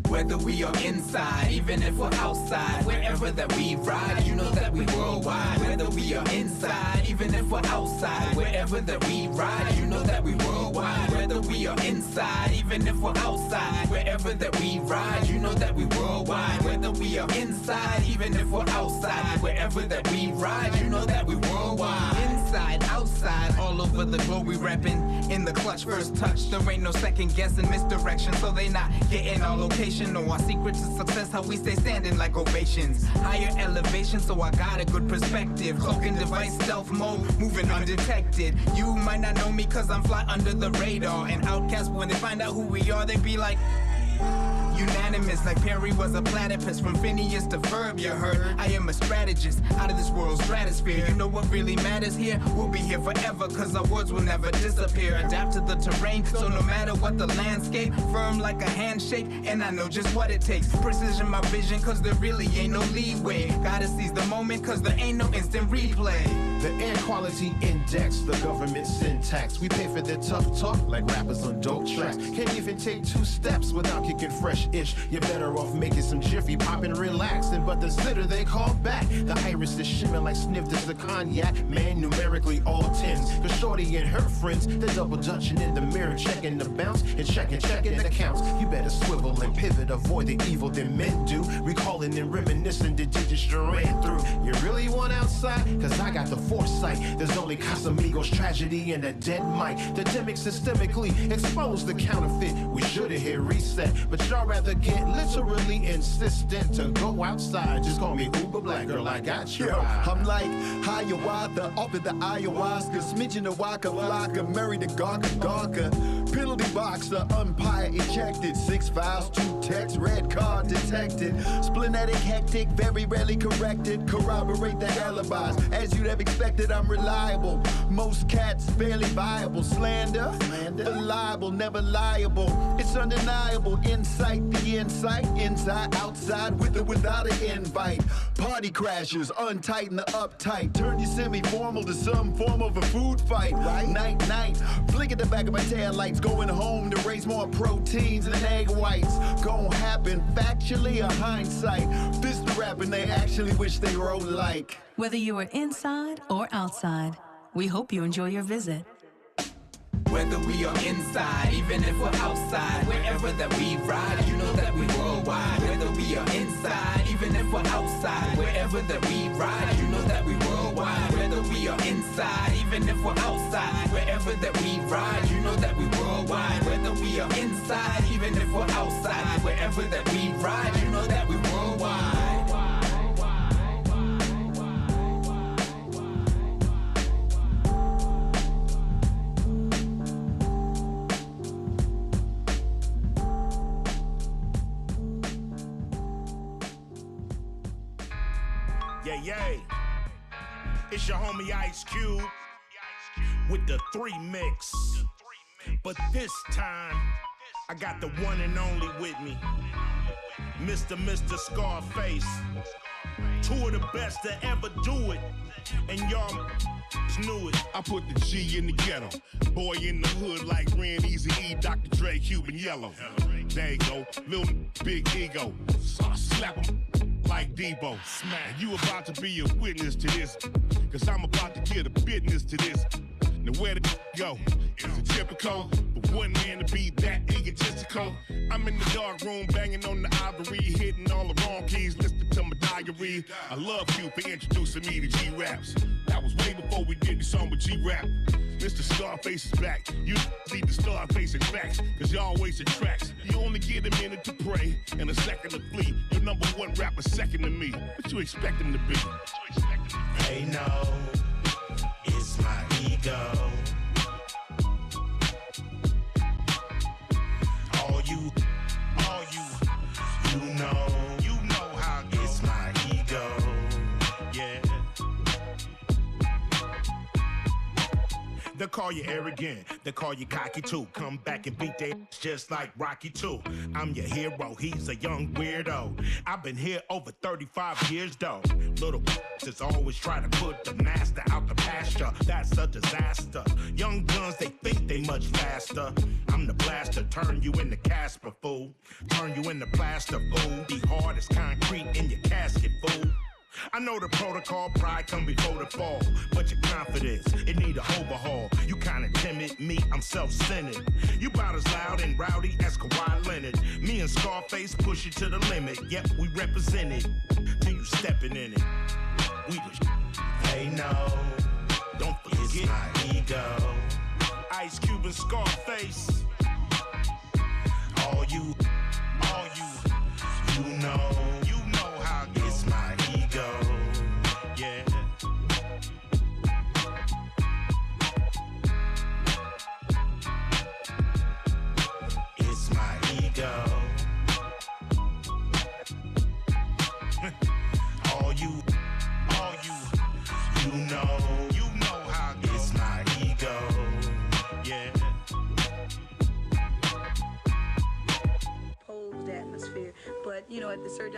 Whether we are inside, even if we're outside, wherever that we ride, you know that we worldwide. Whether we are inside, even if we're outside, wherever that we ride, you know that we worldwide. Whether we are inside, even if we're outside, wherever that we ride, you know that we worldwide. Whether we are inside, even if we're outside, wherever that we ride, you know that we worldwide. Inside, outside, all over the globe we reppin'. In the clutch, first touch, there ain't no second guessing misdirection, so they not getting our location. Know our secret to success, how we stay standing like ovations. Higher elevation, so I got a good perspective. Cloaking device, stealth mode, moving undetected. You might not know me cause I'm fly under the radar. And outcasts, when they find out who we are, they be like, unanimous, like Perry was a platypus. From Phineas to Verb, you heard. I am a strategist, out of this world's stratosphere. You know what really matters here? We'll be here forever, cause our words will never disappear. Adapt to the terrain, so no matter what the landscape, firm like a handshake, and I know just what it takes. Precision my vision, cause there really ain't no leeway. Gotta seize the moment, cause there ain't no instant replay. The air quality index, the government syntax. We pay for their tough talk like rappers on dope tracks. Can't even take 2 steps without kicking fresh-ish. You're better off making some jiffy pop and relaxing. But the zitter they call back. The iris is shimmering like sniffed the cognac. Man, numerically all 10s. Cause Shorty and her friends, they're double dutching in the mirror, checking the bounce and checking the counts. You better swivel and pivot, avoid the evil that men do. Recalling and reminiscing the digits you ran through. You really want outside? Cause I got the foresight. There's only Casamigos tragedy and a dead mic. The demic systemically exposed the counterfeit. We should've hit reset, but y'all rather get literally insistent to go outside. Just call me Uber Black Girl, I got you. Yo, I'm like Hiawatha, up at the ayahuasca, smidgen the Waka Flocka, married the Garka. Penalty boxer, umpire ejected, 6 fouls, 2 texts, red card detected. Splenetic, hectic, very rarely corrected. Corroborate the alibis, as you'd have expected. I'm reliable. Most cats barely viable. Slander, reliable, never liable. It's undeniable. Insight, the insight, inside, outside, with or without an invite. Party crashers, untighten the uptight. Turn your semi-formal to some form of a food fight. Right? Night, flick at the back of my tail lights. Going home to raise more proteins than egg whites. Gon' happen, factually or hindsight. This the rapping they actually wish they wrote like. Whether you are inside or outside, we hope you enjoy your visit. Whether we are inside, even if we're outside, wherever that we ride, you know that we worldwide. Whether we are inside, even if we're outside, wherever that we ride, you know that we worldwide. Whether we are inside, even if we're outside, wherever that we ride, you know that we worldwide. Whether we are inside, even if we're outside, wherever that we ride, you know that we worldwide. Yeah. It's your homie Ice Cube with the 3 mix. But this time, I got the one and only with me, Mr. Scarface. 2 of the best to ever do it, and y'all knew it. I put the G in the ghetto. Boy in the hood like Ren, Easy E, Dr. Dre, Cuban Yellow. There you go, little big ego. So I slap him like Debo. And you about to be a witness to this, cause I'm about to get a business to this. Now where the go? Is it typical? But one man to be that egotistical. I'm in the dark room banging on the ivory, hitting all the wrong keys, listening to my diary. I love you for introducing me to G-Raps. That was way before we did the song with G-Rap. Mr. Scarface is back. You need to start facing facts, cause y'all wasting tracks. You only get a minute to pray and a second to flee. Your number 1 rapper second to me. What you expect him to be? They know it's my ego. You know how it's my ego. Yeah. They'll call you arrogant, they'll call you cocky too. Come back and beat their just like Rocky too. I'm your hero, he's a young weirdo. I've been here over 35 years though. Little just always try to put the master out the pasture. That's a disaster. Young guns, they think they much faster. I'm the blaster, turn you into Casper, fool. Turn you into plaster, fool. Be hard as concrete in your casket, fool. I know the protocol, pride come before the fall. But your confidence, it need a overhaul. You kinda timid, me, I'm self-centered. You about as loud and rowdy as Kawhi Leonard. Me and Scarface push it to the limit. Yep, we represent it, till you stepping in it. We the they know, don't forget it's my ego. Ice Cube and Scarface. All you know how it's my ego. Yeah. It's my ego.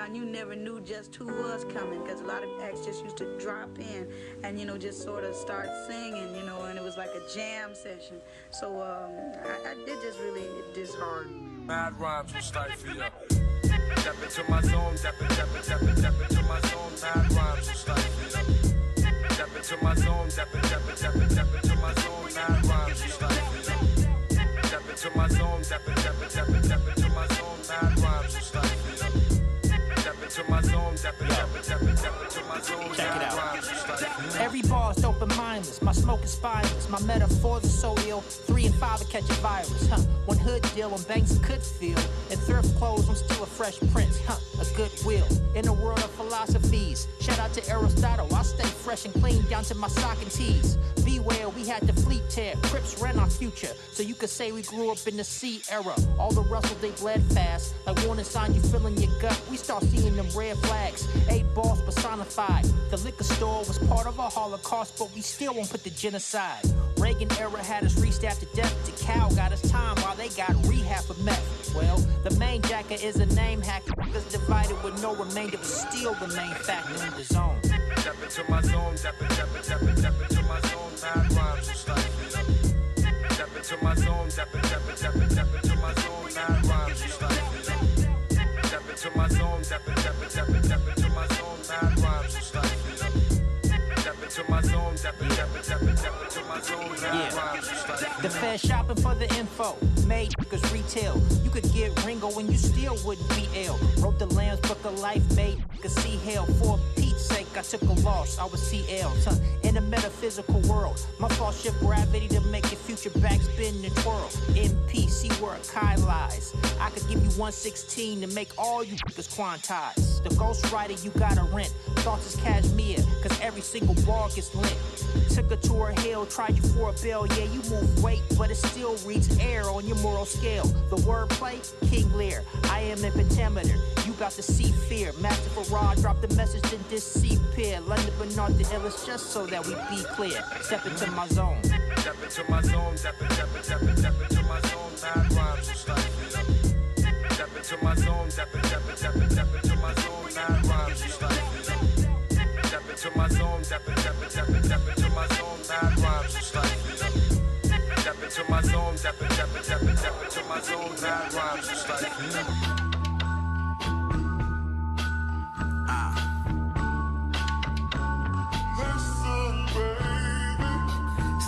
on, you never knew just who was coming, because a lot of acts just used to drop in and, you know, just sort of start singing, you know, and it was like a jam session. So it just really disheartened. Mad rhymes will stifle you. Step into my zone, step into my zone. Mad rhymes will stifle you. Step into my zone, step into my zone. Mad rhymes will stifle you. Step into my zone, step into my zone. Mad rhymes will stifle you. Step into my zone, step into my zone. Check it Mad out. rhymes will stifle you. Every bar's dope and mindless. My smoke is spineless. My metaphors are so ill. 3 and 5 will catch a virus. One hood deal on banks could feel. In thrift clothes, I'm still a fresh prince. A goodwill. In a world of philosophies. Shout out to Aristotle. I stay fresh and clean down to my sock and tees. Beware, we had the fleet tear. Crips ran our future. So you could say we grew up in the C era. All the Russell, they bled fast. Like warning sign, you feeling your gut. We start seeing them red flags. 8 balls personified. The liquor store was part of a Holocaust, but we still won't put the genocide. Reagan era had us restaffed to death. DeKalb got us time while they got rehab for meth. Well, the main jacker is a name hacker. Niggas divided with no remainder, but still the main factor in the zone. Step into my zone, step into my zone. Mad rhymes will stifle you. Step into my zone, step into my zone. Mad rhymes will stifle you. Step into my zone, step into my zone. Mad rhymes will stifle you. Step into my zone, step into my zone. Mad rhymes will stifle you. The Fed shopping for the info. Made niggas retail. You could get Ringo and you still wouldn't be ill. Wrote the Lamb's Book of Life, made niggas see hell. For Pete's sake, I took a loss. I was CL. In a metaphysical world, my fault shift gravity to make your future back spin and twirl. MP, see where a Kai lies. I could give you 116 to make all you niggas quantize. The ghostwriter you gotta rent. Thoughts is cashmere, cause every single bar gets lit. Took her to her hill, tried you for a bill. Yeah, you move weight, but it still reads air on your moral scale. The wordplay, King Lear. I am in pentameter. You got to see fear. Master Farad dropped the message to disappear. London Bernard the illest, just so that we be clear. Step into my zone. Step into my zone, step into my zone. Mad rhymes will stifle you. Step into my zone, step into my zone. Mad rhymes will stifle you. Step into my zone, step into my zone. Mad rhymes will stifle you. Step into my zone, step into my zone. Mad rhymes will stifle you.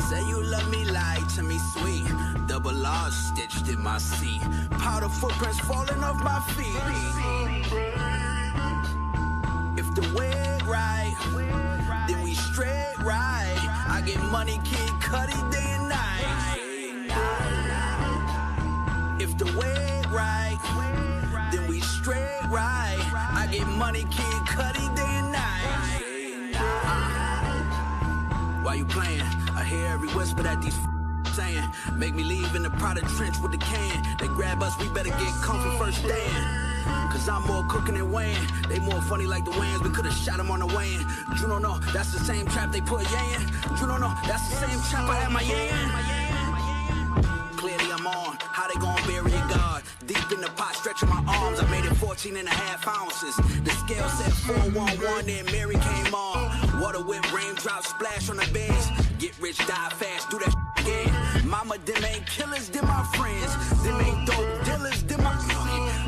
Say you love me, lie to me, sweet. Double R stitched in my seat. Powder footprints falling off my feet. If the way right, then we straight right. I get money, Kid Cudi, day and night. If the way right, then we straight right. I get money, Kid Cudi, day and night. Why you playing? I hear every whisper that these saying. Make me leave in the Prada trench with the can. They grab us, we better get comfy first stand. Cause I'm more cooking than Wayne. They more funny like the Wayans. We could've shot them on the way in. You don't know, that's the same trap they put Ye in. You don't know, that's the same trap I had my Ye in. Clearly I'm on, how they gon' bury a God? Deep in the pot, stretching my arms, I made it 14 and a half ounces. The scale said 411, then Mary came on. Water whip, raindrops, splash on the beds. Get rich, die fast, do that again. Mama, them ain't killers, them my friends. Them ain't dope dealers, them my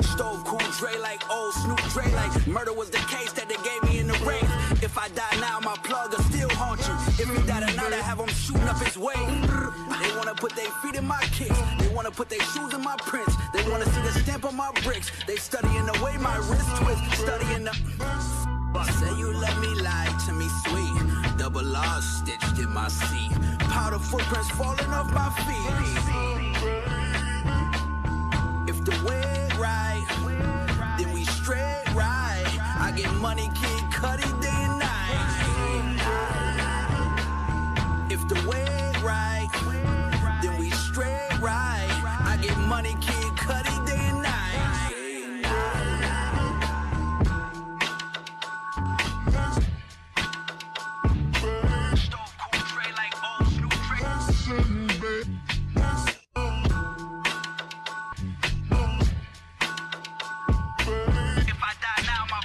Stove cool Dre like old Snoop Dre like murder was the case that they gave me in the rain. If I die now, my plug will still haunt you. If he died tonight, I have him shooting up his way. They wanna put their feet in my kicks. They wanna put their shoes in my prints. They wanna see the stamp on my bricks. They studying the way my wrist twist. Studying the say you love me, lie to me, sweet. Double R stitched in my seat. Powder footprints falling off my feet. If the way right, then we straight right. I get money, Kid Cudi, day and night. If the way right, then we straight right. I get money, Kid Cudi, day and night. If I die now, my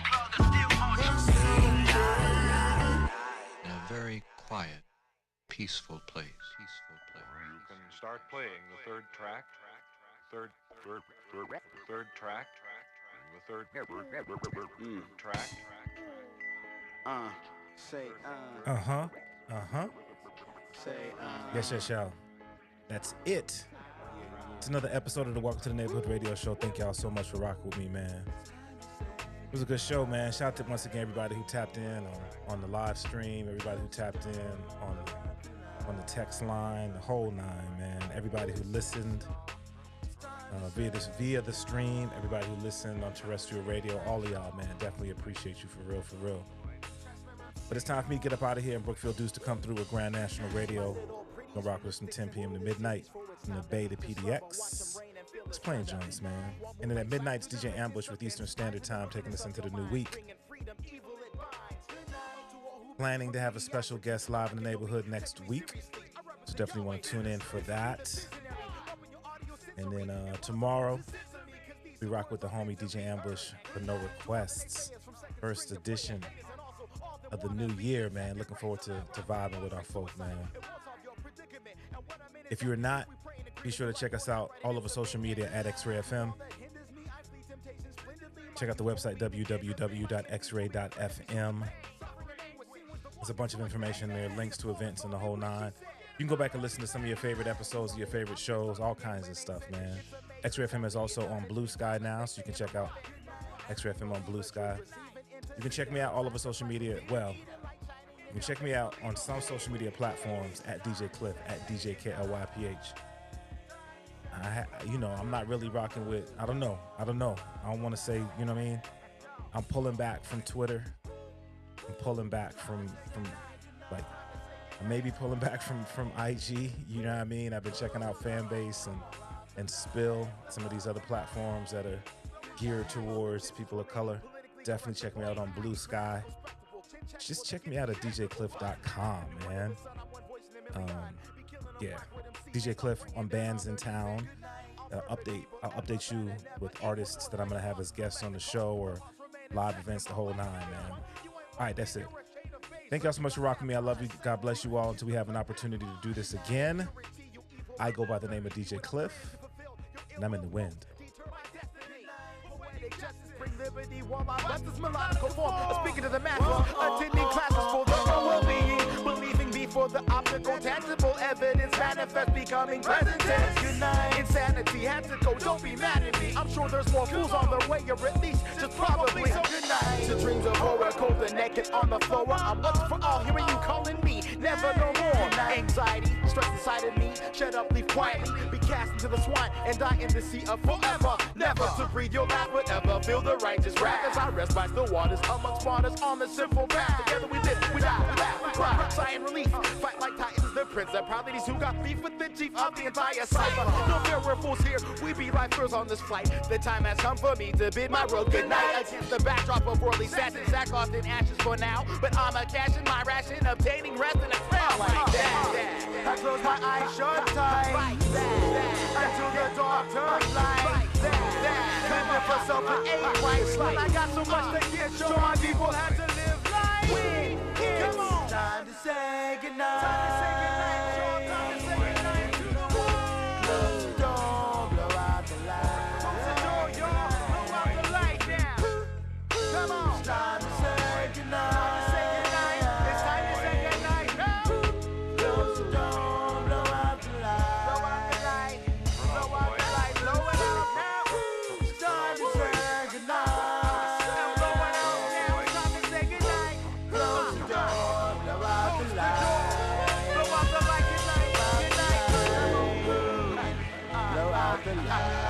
very quiet, peaceful place. You can start playing the third track. Third track. The third track. Yes, y'all. That's it. It's another episode of the Welcome to the Neighborhood Radio Show. Thank y'all so much for rocking with me, man. It was a good show, man. Shout out to once again everybody who tapped in on the live stream, everybody who tapped in on the text line, the whole nine, man. Everybody who listened via the stream, everybody who listened on terrestrial radio, all of y'all, man. Definitely appreciate you for real. But it's time for me to get up out of here and Brookfield Deuce to come through with Grand National Radio. Gonna rock with us from 10 p.m. to midnight from the Bay to PDX. It's playing joints, man. And then at midnight, it's DJ Ambush with Eastern Standard Time taking us into the new week. Planning to have a special guest live in the neighborhood next week. So definitely want to tune in for that. And then tomorrow, we rock with the homie DJ Ambush for No Requests. First edition of the new year, man. Looking forward to vibing with our folk, man. If you're not, be sure to check us out all over social media at X-Ray FM. Check out the website www.xray.fm. There's a bunch of information there, links to events and the whole nine. You can go back and listen to some of your favorite episodes of your favorite shows, all kinds of stuff, man. X-Ray FM is also on Blue Sky now, so you can check out X-Ray FM on Blue Sky. You can check me out all over social media. Well, you can check me out on some social media platforms at DJ Klyph, at DJ KLYPH. I'm not really rocking with, I don't know. I don't want to say, you know what I mean? I'm pulling back from Twitter. I'm pulling back from like, maybe pulling back from IG, you know what I mean? I've been checking out Fanbase and Spill, some of these other platforms that are geared towards people of color. Definitely check me out on Blue Sky. Just check me out at djklyph.com, man. DJ Klyph on Bands in Town. I'll update you with artists that I'm going to have as guests on the show or live events, the whole nine, man. All right, that's it. Thank y'all so much for rocking me. I love you. God bless you all until we have an opportunity to do this again. I go by the name of DJ Klyph, and I'm in the wind. Liberty while my best is melodical form. Speaking to the master, attending classes for the well-being, believing before the optical, tangible evidence manifest, becoming present tense. Good night. Insanity had to go. Don't be mad at me. I'm sure there's more fools on their way, or at least just probably. So good night. To dreams of horror, cold and naked on the floor. I'm looking for all, hearing you calling me. Never no more. Anxiety, stress inside of me. Shut up, leave quietly. Be cast into the swine and die in the sea of forever. Never to breathe your last, but ever feel the righteous wrath as I rest by the waters amongst martyrs on the sinful path. Together we live, we die, we laugh, we cry, sigh and relief. Fight like titans, the principalities who got beef with the chief of the entire cipher. No fear, we're fools here. We be lifers on this flight. The time has come for me to bid my world goodnight. Against the backdrop of worldly sadness, sackcloth in ashes for now. But I'm a cash in my ration, obtaining rest in a crown like that. I close my eyes shut tight like that. Until the dark turns light. Claiming for self and ain't right. When I got so much to give, so my people had to live life. Come on. Time to say goodnight. Time to say goodnight. Time to say goodnight to the world. Close the door, blow out the light. Close the door, y'all. Blow out the light now. Come on. It's time to say goodnight. Time to say goodnight. It's time to say goodnight. Close the door, blow out the light. Blow out the light. Blow out the light. Blow it out now. It's time to say goodnight. I'm blowing out now. It's time to say goodnight. Close the door, blow out the light. Blow out the light. Good night. Good night. Blow out the light.